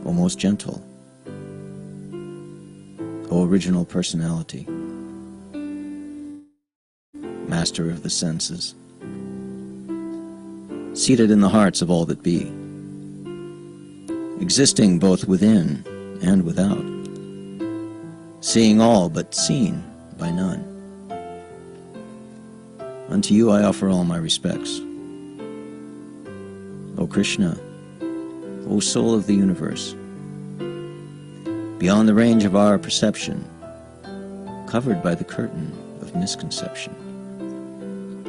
S2: O most gentle, O original personality, master of the senses, seated in the hearts of all that be, existing both within and without, seeing all but seen by none. Unto you I offer all my respects. O Krishna, O soul of the universe, beyond the range of our perception, covered by the curtain of misconception.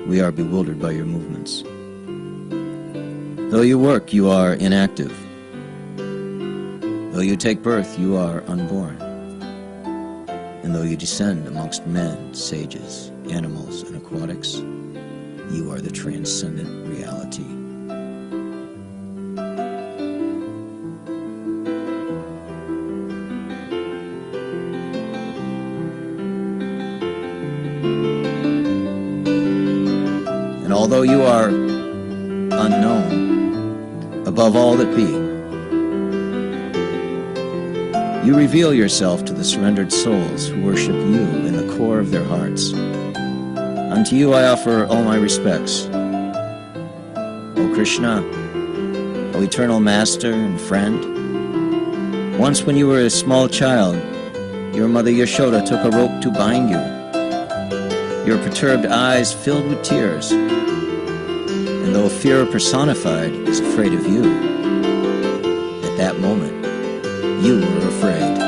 S2: We are bewildered by your movements. Though you work, you are inactive. Though you take birth, you are unborn. And though you descend amongst men, sages, animals, and aquatics, you are the transcendent reality. And although you are unknown, above all that be, you reveal yourself to the surrendered souls who worship you in the core of their hearts. Unto you I offer all my respects. O Krishna, O eternal master and friend, once when you were a small child, your mother Yashoda took a rope to bind you. Your perturbed eyes filled with tears, and though fear personified is afraid of you, at that moment, you were afraid.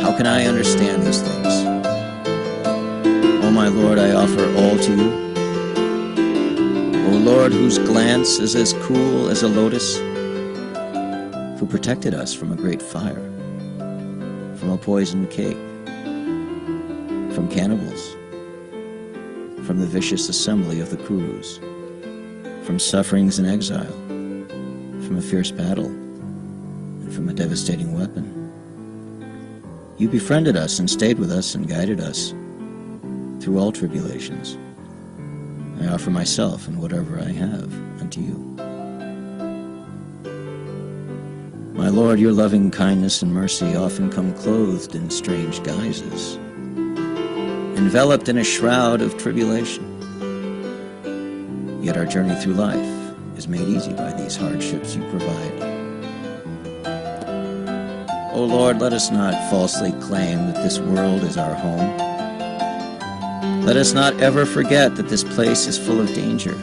S2: How can I understand these things? O my Lord, I offer all to you. O Lord, whose glance is as cool as a lotus, who protected us from a great fire, from a poisoned cake, from cannibals, from the vicious assembly of the Kurus, from sufferings and exile, from a fierce battle, from a devastating weapon. You befriended us and stayed with us and guided us through all tribulations. I offer myself and whatever I have unto you. My Lord, your loving kindness and mercy often come clothed in strange guises, enveloped in a shroud of tribulation. Yet our journey through life is made easy by these hardships you provide. O Lord, let us not falsely claim that this world is our home. Let us not ever forget that this place is full of danger.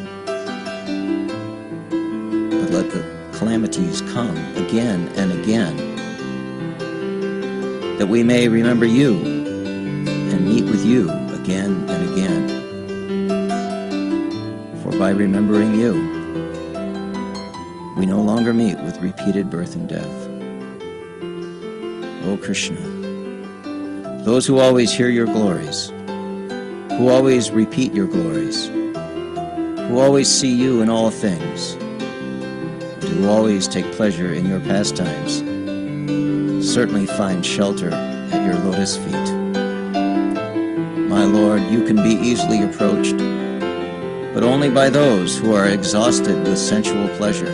S2: But let the calamities come again and again, that we may remember you and meet with you again and again. For by remembering you, we no longer meet with repeated birth and death. O Krishna, those who always hear your glories, who always repeat your glories, who always see you in all things, and who always take pleasure in your pastimes, certainly find shelter at your lotus feet. My Lord, you can be easily approached, but only by those who are exhausted with sensual pleasure,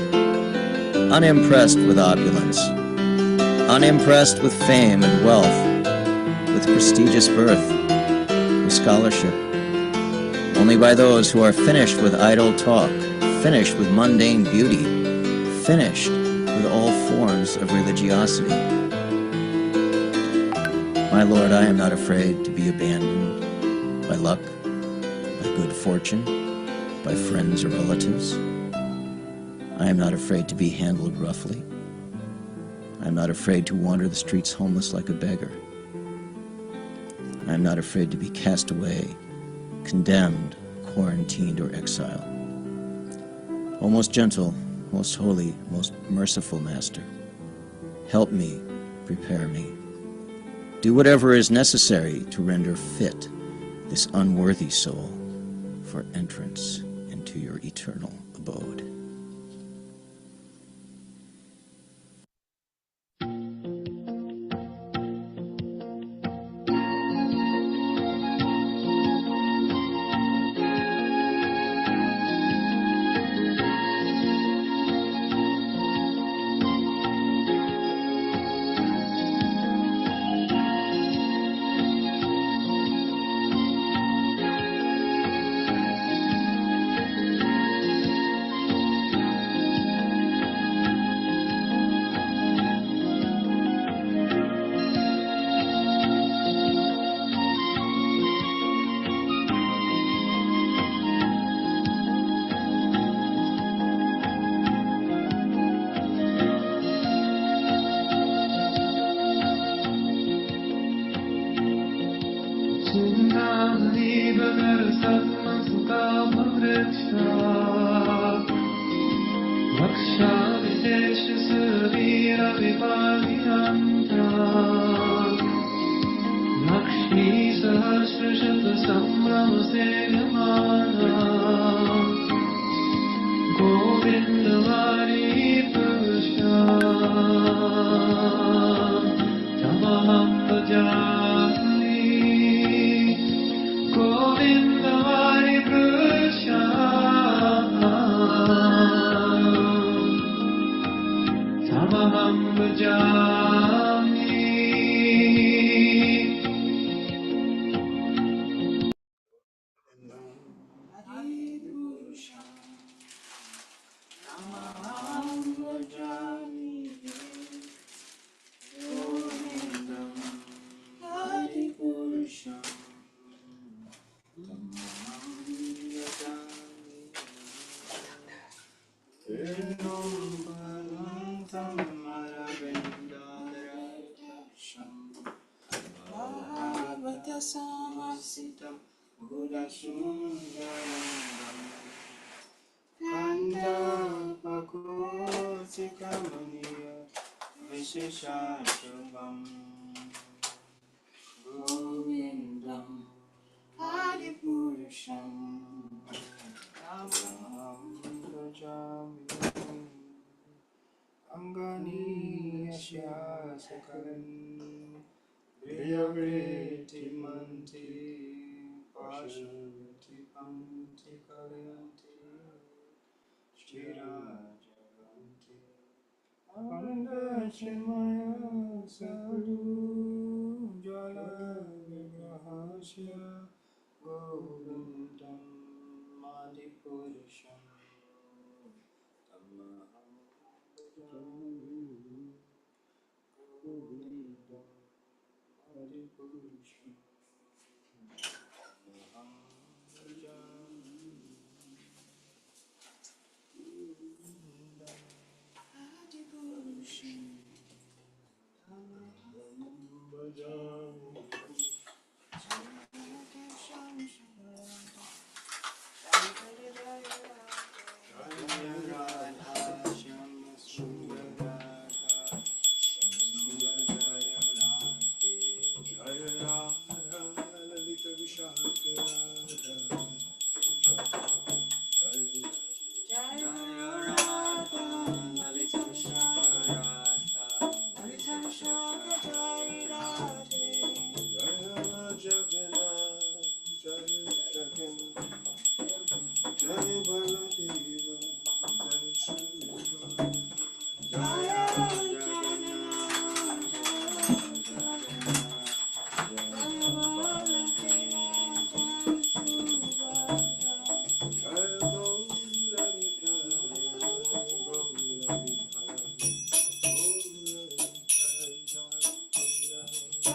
S2: unimpressed with opulence, unimpressed with fame and wealth, with prestigious birth, with scholarship, only by those who are finished with idle talk, finished with mundane beauty, finished with all forms of religiosity. My Lord, I am not afraid to be abandoned by luck, by good fortune, by friends or relatives. I am not afraid to be handled roughly. I am not afraid to wander the streets homeless like a beggar. I am not afraid to be cast away, condemned, quarantined, or exiled. O most gentle, most holy, most merciful Master, help me, prepare me. Do whatever is necessary to render fit this unworthy soul for entrance into your eternal abode.
S3: सृजत सम्भ्रम से रमाना गोविंद वारी पुरुषा तमहं भजामि गोविंद वारी पुरुषा तमहं भजामि
S4: Samasitam Buddha Sundaram Kanda Pakosika Muniya Visheshashabam Govindam Adipurusham Tamaham Bhajami Anganiyasya Sakalan Priyavriti Manti Pashanti Panti Kalyanti Shira Jaganti Pandachimaya Sadhu Jala Vigrahasya Govindam Madipurisham Tamaham Bhajami Govindam Madipurisham Tamaham Bhajami Madipurisham Tamaham Bhajami Jaya Radha Shyama Sundara Jaya Radhe Jaya Radha Lalita Vishaka Jaya Radha Lalita Vishaka Lalita Vishaka Jaya Radhe Jaya Jagannath Jaya Jagannath Jaya Baladeva Jaya Shriva Jaya Jagannath Jaya Baladeva Jaya Gauravita Gauravita Gauravita Jaya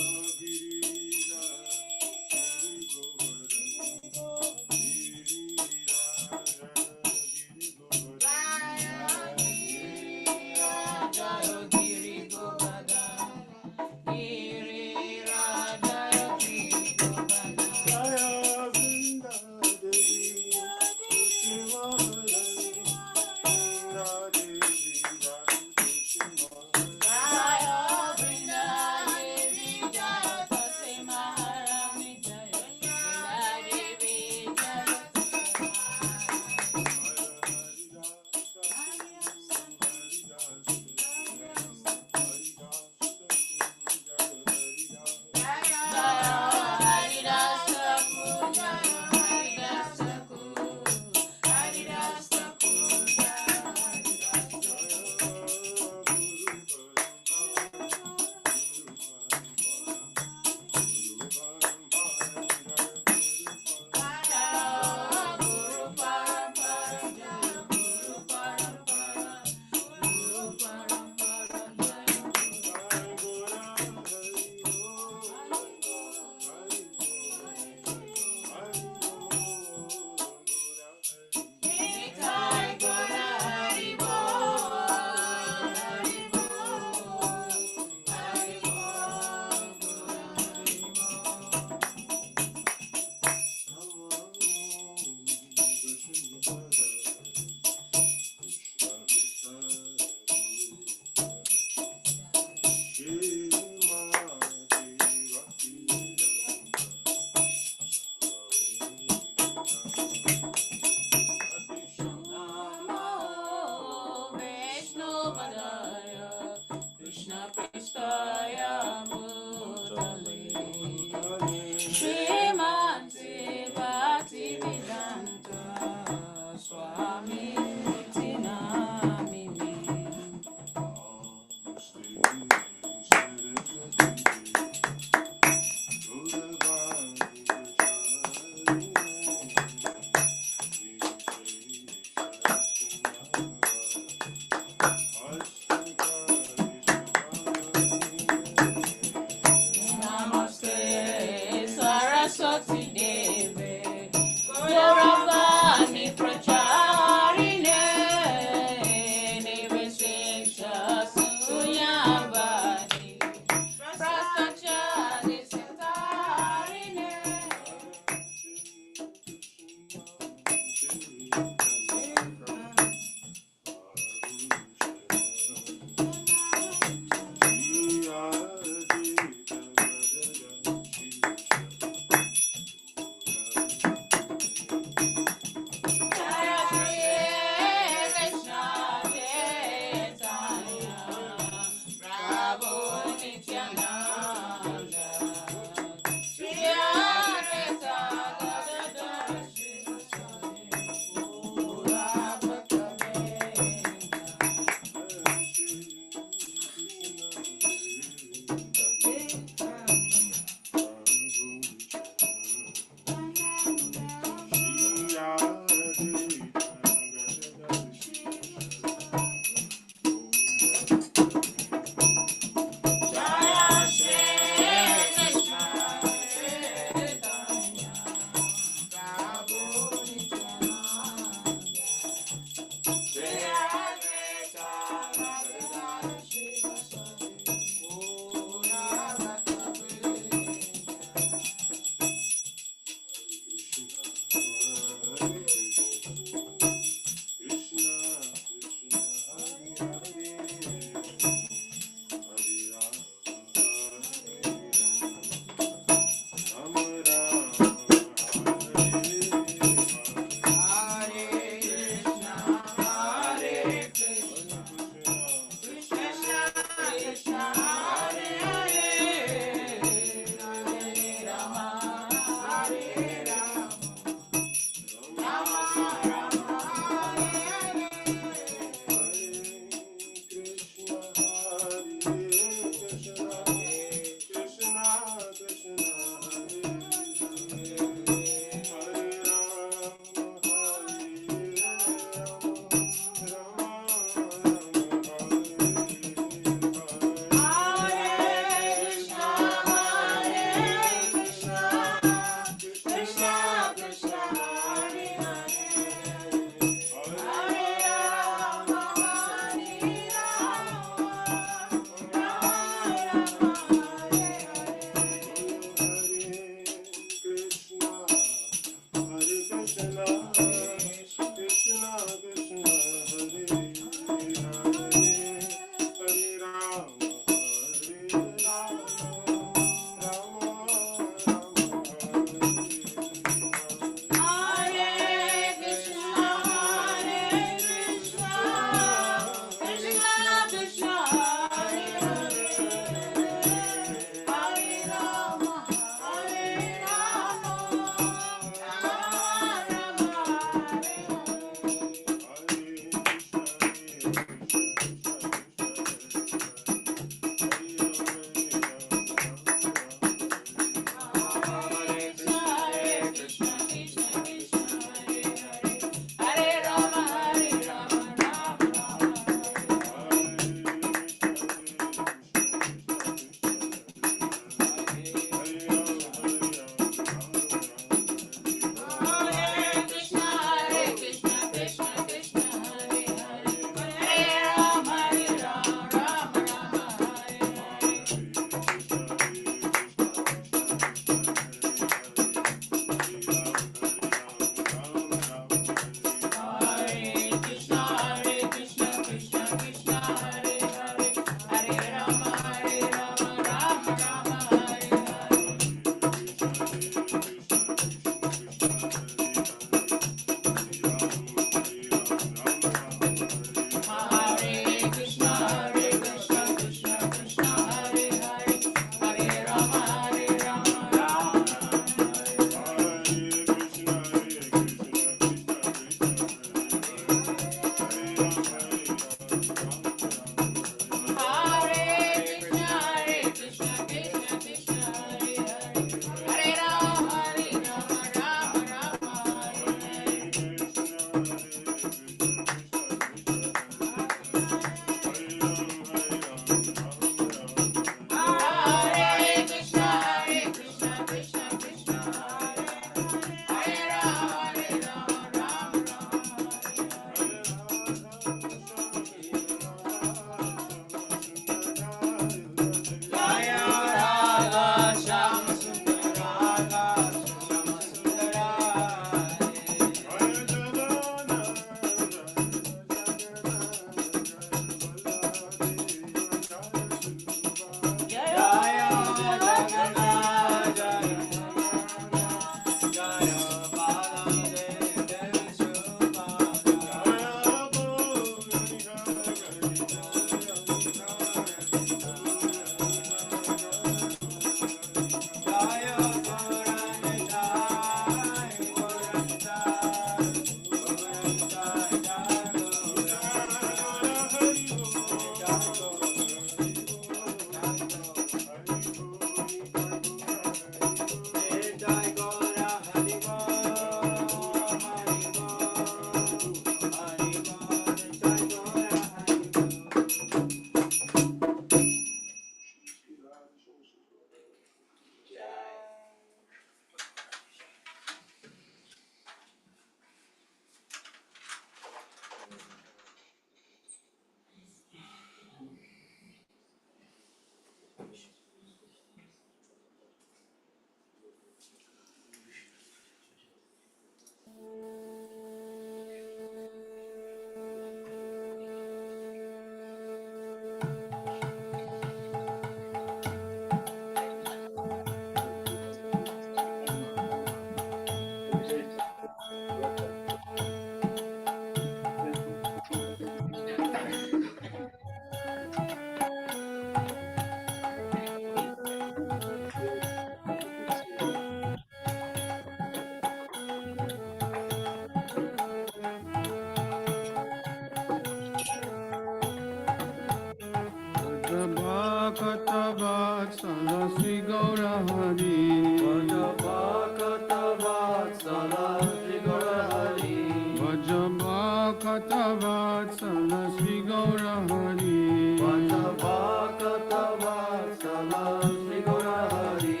S5: Vatsala Sri Gaura Hari
S3: Vajabhakata Vatsala Sri Gaura Hari
S5: Vajabhakata Vatsala Sri Gaura Hari
S3: Vajabhakata Vatsala Sri Gaura Hari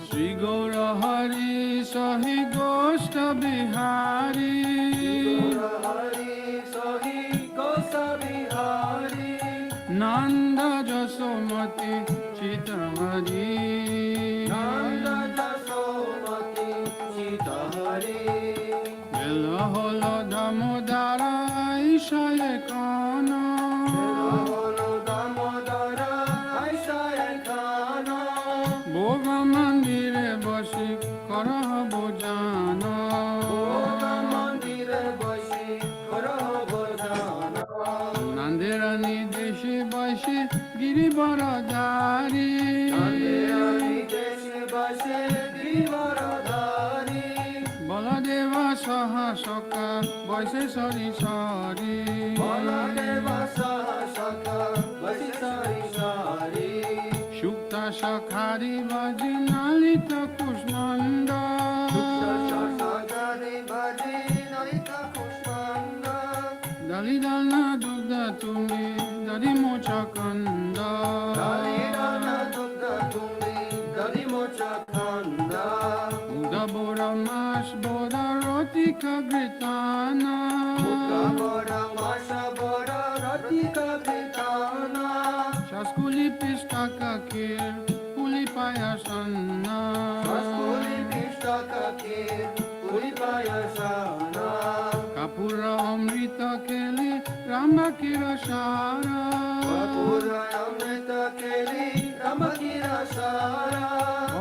S5: Sri Gaura Hari Sahi Gosta Bihari
S3: Gaura Hari Sahi Gosa Bihari
S5: Nanda Jasomati Chita Hari
S3: Nanda Jasomati Chita Hari
S5: Ela Holo Damodara Aishaye Kana
S3: Holo Damodara Aishaye Khana
S5: Boga Mandire Bashi Karah Bojana
S3: Boga Mandire Bashi Karah Bojana
S5: Nandirani Deshi Bashi Giri Baradari
S3: Nandirani Deshi Bashi Divaradari
S5: Baladeva Saha Saka Baise Sari Sari
S3: Baladeva Sahasaka Bashi Sari Sari
S5: Shukta Shakhari Vaji Nalita Kushnanda
S3: Shashakari Baji Naita Kushnanda
S5: Dalidana Dugda Tumi Dari Mocha Kanda
S3: Dalidana Dugda Tumbi Dali Mocha Khanda
S5: Uda Bora Mash Bora Rotika Gritana
S3: Mukha Bora Masha Bora Ratika Vitana
S5: Shaskuli Pistaka Kir Puli Payasana
S3: Raskoli Pishtaka Kir Puri Payasana
S5: Kapura Amrita Keli Ramba Kirashara
S3: Kapura Amrita Keli Ramakira Sara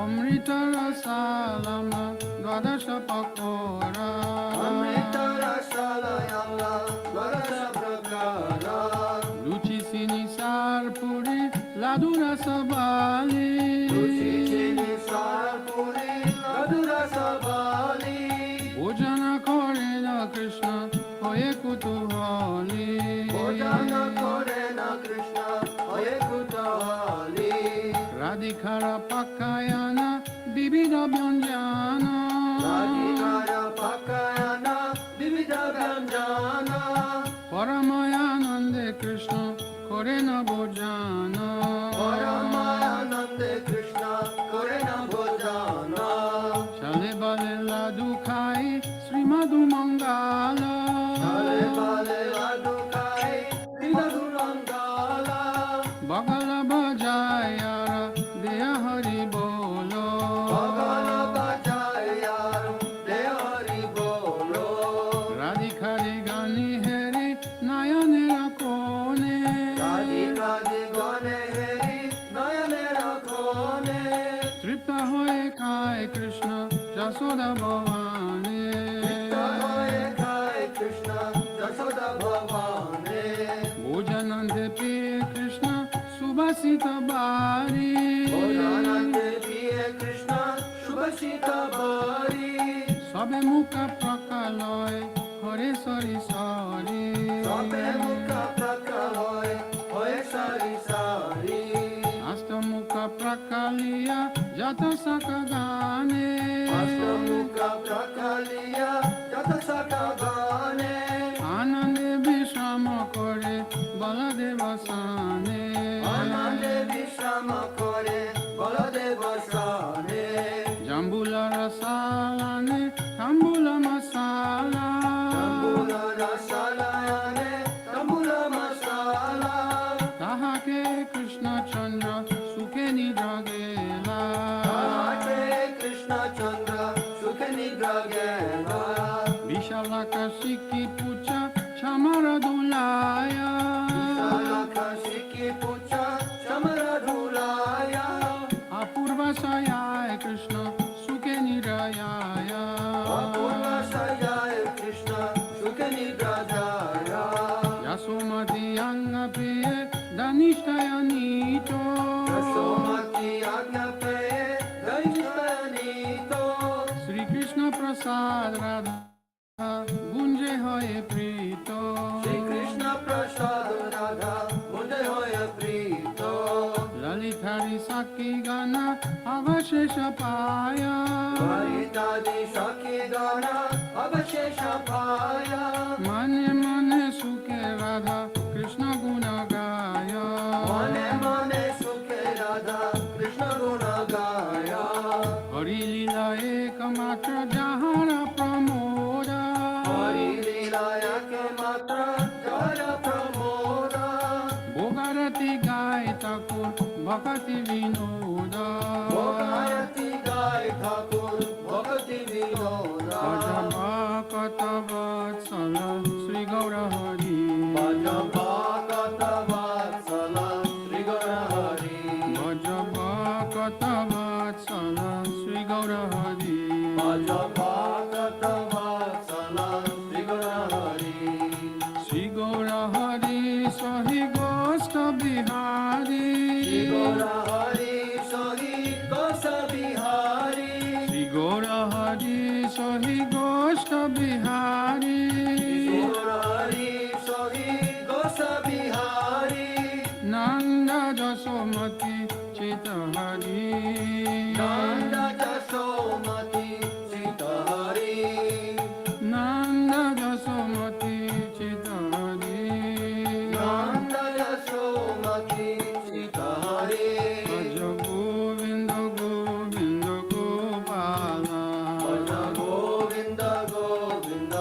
S5: Amrita Rasalama Dwadasha Pakora
S3: Amrita Rasala Yalla Varasa Prakara
S5: Luchi Sini Sarpuri Ladura Sabali
S3: Ruchi Chini Sarapuri Ladura Sabali
S5: Bojana Korena Krishna Hoye Kutuhali
S3: Bojana Korena Krishna Hoye Kutahali
S5: Radhikara Pakayana Bibida Byanjana
S3: Radhikara Pakayana Vividha Vyanjana
S5: Paramayanande Krishna Korena Bojana
S3: Paramayanande Krishna Korena Bojana
S5: Chale Bale Ladu Khai Srimadu Mangala
S3: Chale Bale Ladu Kai Vinadu Rangala
S5: Bagala Bajayara Deya Hari Bolo
S3: Bhagala Bajayar Deya Hari Bolo
S5: Radhikari Gani Heri Nayanera Kone
S3: Radhika Gone Heri Nayane Rakhone
S5: Tripta Hoye Khai Krishna Jasoda Bhavane
S3: Hoye Khai Krishna Jasoda Bhavane
S5: Bhojanande Piye Krishna Subhasita Bari
S3: Bhojanande Piye Krishna Shubhashita Bari
S5: Sabe Mukha Prakaloy Hare Sari Sari
S3: Sabe Mukha Prakaloy Hoye Sari Sari
S5: Astamukha Prakaliya Jata Sakagane
S3: Astamukha Prakaliya Jata Sakagane
S5: Anande Vishrama Kore Baladeva Sane
S3: Anande Vishrama Kore Baladeva Sane
S5: Jambula Rasalane Tambula Masala
S3: Tambula Rasalayane Tambula Masala
S5: Tahake Krishna Chandra Sukhe Nidragela
S3: Hare Krishna Chandra Sukhe Nidragela
S5: Vishalaka Shiki Pucha Chamara Dulaya
S3: Salakha Shiki Pucha Chamara Dhulaya
S5: Apurva Sayaya Krishna Sukhe Nirayaya
S3: Apurva Sayaya Krishna Sukhe Nidrajaya
S5: Yasomati Anga Priye Danishtaya Nito
S3: Yasomati Agya Paye Daishtanito
S5: Sri Krishna Prasad Radha Gunje Hoye Prito
S3: Shri Krishna Prasad Radha Munde Hoya Prito
S5: Lalitari সাক্ষী গান অবশেষ পায়া
S3: ললিতাদি সখী গণ অবশেষ পায়া
S5: মনে মনে সুখে রাধা কৃষ্ণ গুণ গায়
S3: মনে মনে সুখে রাধা কৃষ্ণ গুণ গায়া
S5: হরি লীলা একমাত্র যাহার প্রমোদ
S3: হরি লীলা একমাত্র জয় প্রমোদ
S5: ভোগারতি গায় ঠাকুর ভক্তি বিনোদ
S3: ভোগায়তি গায় ঠাকুর ভক্তি বিনোদ
S5: ভজ ভকত বৎসল শ্রী গৌর হরি
S3: ভজ ভকত বৎসল শ্রী গৌর হরি
S5: ভজ ভকত বৎসল শ্রী গৌর হরি
S3: ভজ ভকত বৎসল শ্রী গৌর হরি
S5: শ্রী গৌর হরি সহি গোষ্ঠ বিহারী
S3: শ্রী গৌর হরি সহি গোস বিহারী
S5: শ্রী গৌর হরি সহি গোষ্ঠ বিহারী
S3: গৌর হরি সহি গোস বিহারী
S5: নন্দ যশোমতি চিত হরি
S3: নন্দ যশোমতি চিত হরি
S5: নন্দ যশোমতি চিত হরি
S3: নন্দ যশোমতি চিত হরি
S5: ভজ গোবিন্দ গোবিন্দ গোপাল
S3: ভজ গোবিন্দ গোবিন্দ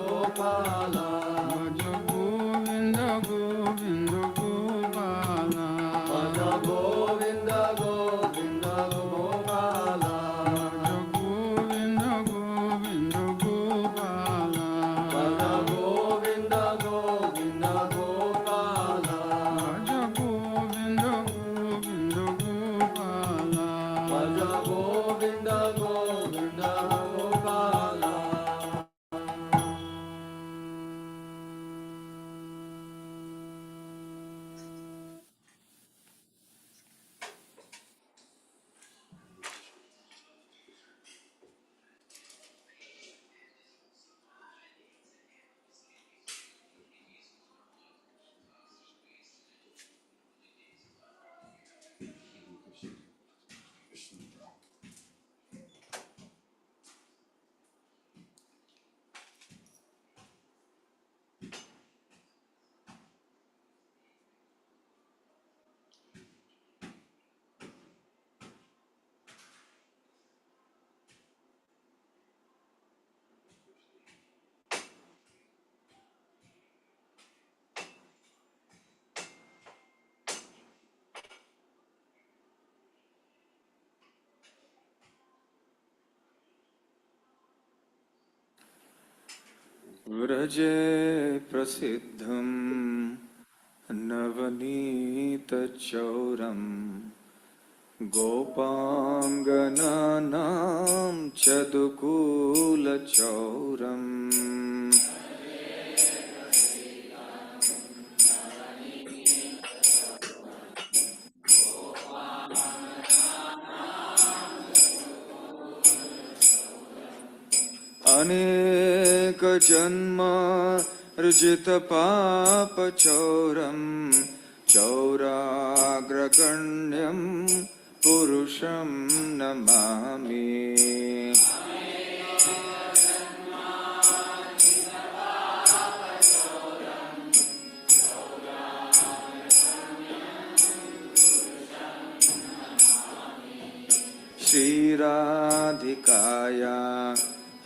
S3: গোপাল
S5: ভজ গোবিন্দ গোবিন্দ গোপাল
S3: ভজ গোবিন্দ গোবিন্দ গোপাল
S5: ভজ গোবিন্দ গোবিন্দ গোপাল
S3: ভজ গোবিন্দ গোবিন্দ গোপাল
S5: ভজ গোবিন্দ গোবিন্দ গোপাল
S3: ভজ গোবিন্দ গোবিন্দ গোপাল
S6: व्रजे प्रसिद्धं नवनीतचौरं गोपाङ्गनानां चदुकूलचौरम् अनेकजन्मार्जितपापचौरं चौराग्रगण्यं पुरुषं नमामि श्रीराधिकाया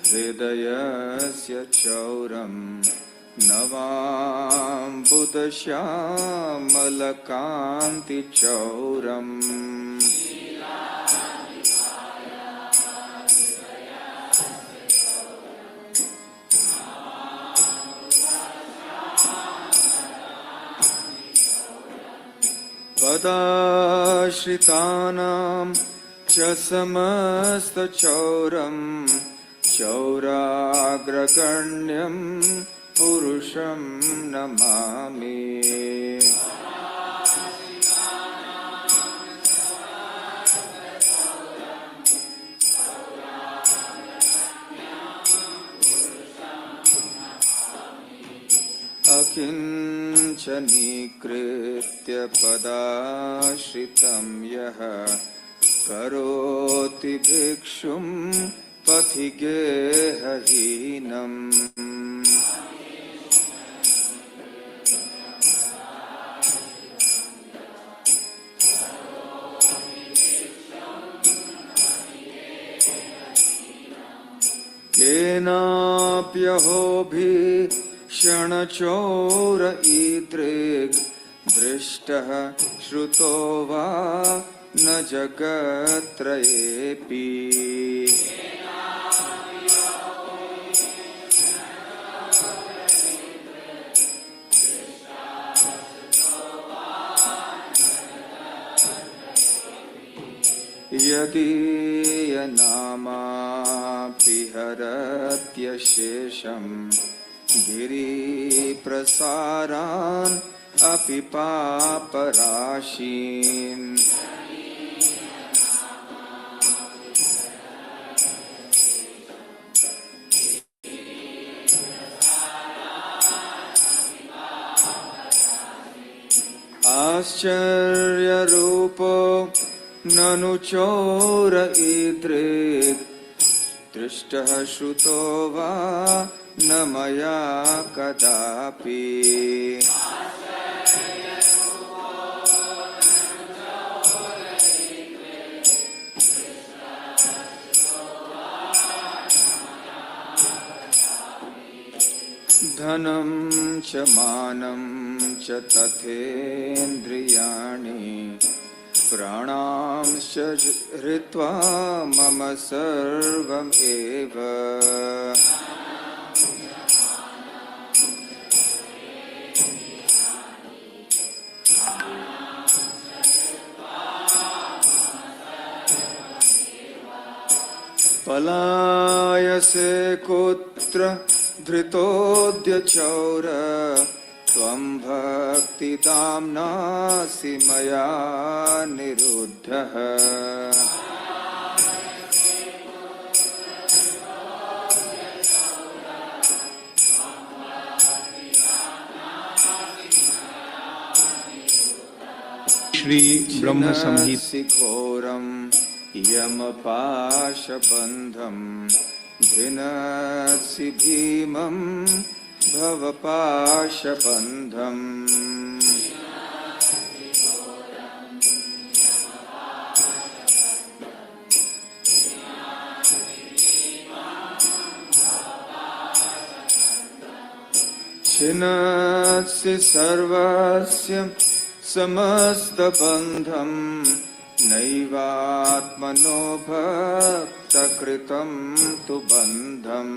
S6: हृदयस्य चौरं नवाम्बुदश्यामलकान्तिचौरम् पदाश्रितानां च समस्तचौरं चौराग्रगण्यं पुरुषं नमामि काञ्चनीकृत्य पदाश्रितं यः करोति भिक्षुं पथिगेहहीनम् केनाप्यहोभीषणचोर ईदृग् दृष्टः श्रुतो वा न जगत्त्रयेऽपि यदीयनामापि हरत्यशेषं गिरिप्रसारान् अपि पापराशीन् आश्चर्यरूपो ननु चोर ईदृक् दृष्टः श्रुतो वा न मया कदापि धनं च मानं च तथेन्द्रियाणि प्राणांश्च हृत्वा मम सर्वमेव पलायसे कुत्र धृतोऽद्य चौर त्वं भक्तिदाम्नासि मया निरुद्धः
S7: श्री ब्रह्म संहिता
S6: घोरं यमपाशबन्धं भिनत्सि भीमं भवपाशबन्धम् छिनत्सि सर्वस्य समस्तबन्धं नैवात्मनो भक्तकृतं तु बन्धम्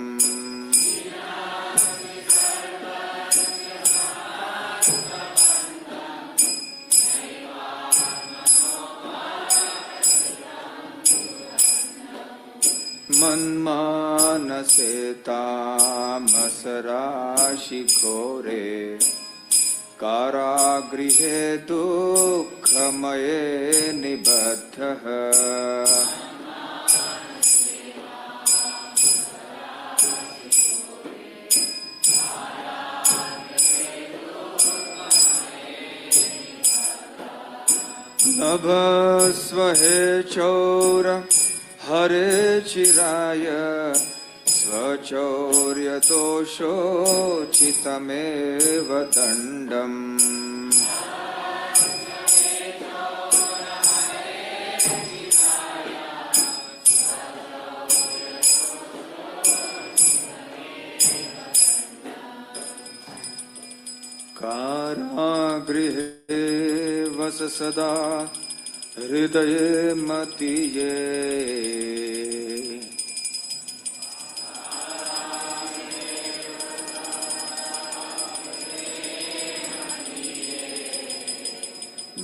S6: मन्मानसे तामसराशिघोरे कारागृहे दुःखमये निबद्धः नभस्वहे चौर हरे चिराय स्वचौर्यदोषोचितमेव दण्डम् कारागृहे वस सदा हृदये मतीये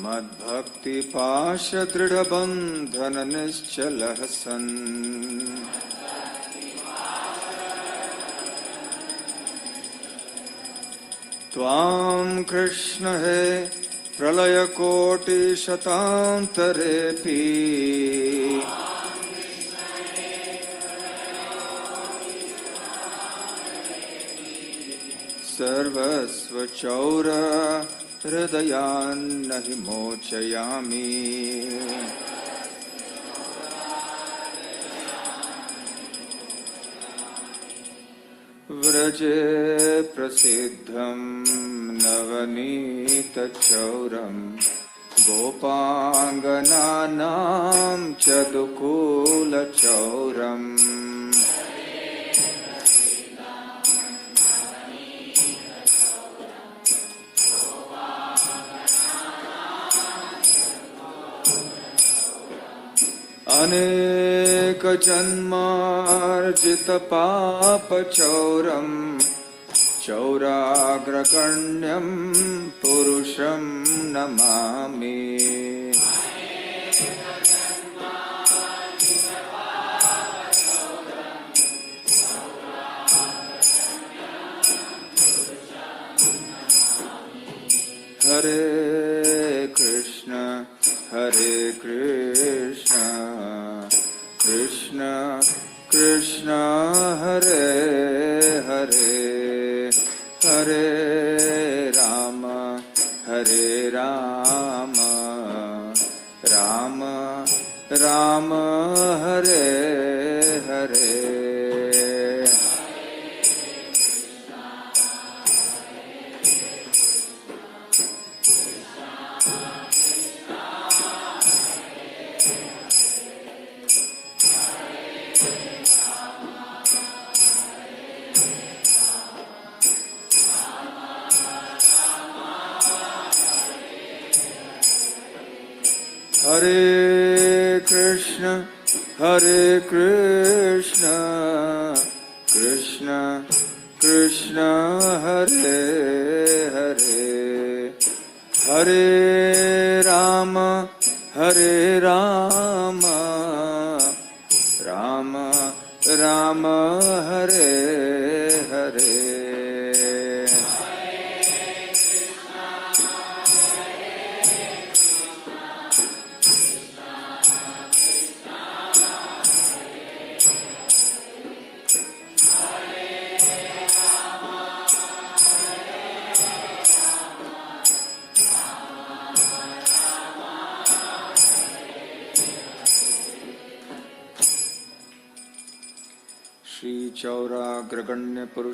S6: मद्भक्तिपाशदृढबन्धननिश्चलः सन् त्वां कृष्ण हे प्रलयकोटिशतान्तरेऽपि सर्वस्व चौर हृदयान्न हि मोचयामि व्रजे प्रसिद्धं नवनीतचौरम् गोपाङ्गनानां च दुकूलचौरम् अनेकजन्मार्जितपापचौरम् चौराग्रगण्यं पुरुषं नमामि हरे कृष्ण कृष्ण कृष्ण हरे हरे हरे राम राम राम हरे हरे हरे कृष्ण कृष्ण कृष्ण हरे हरे हरे राम राम राम हरे हरे श्री चौराग्रगण्य पुरुष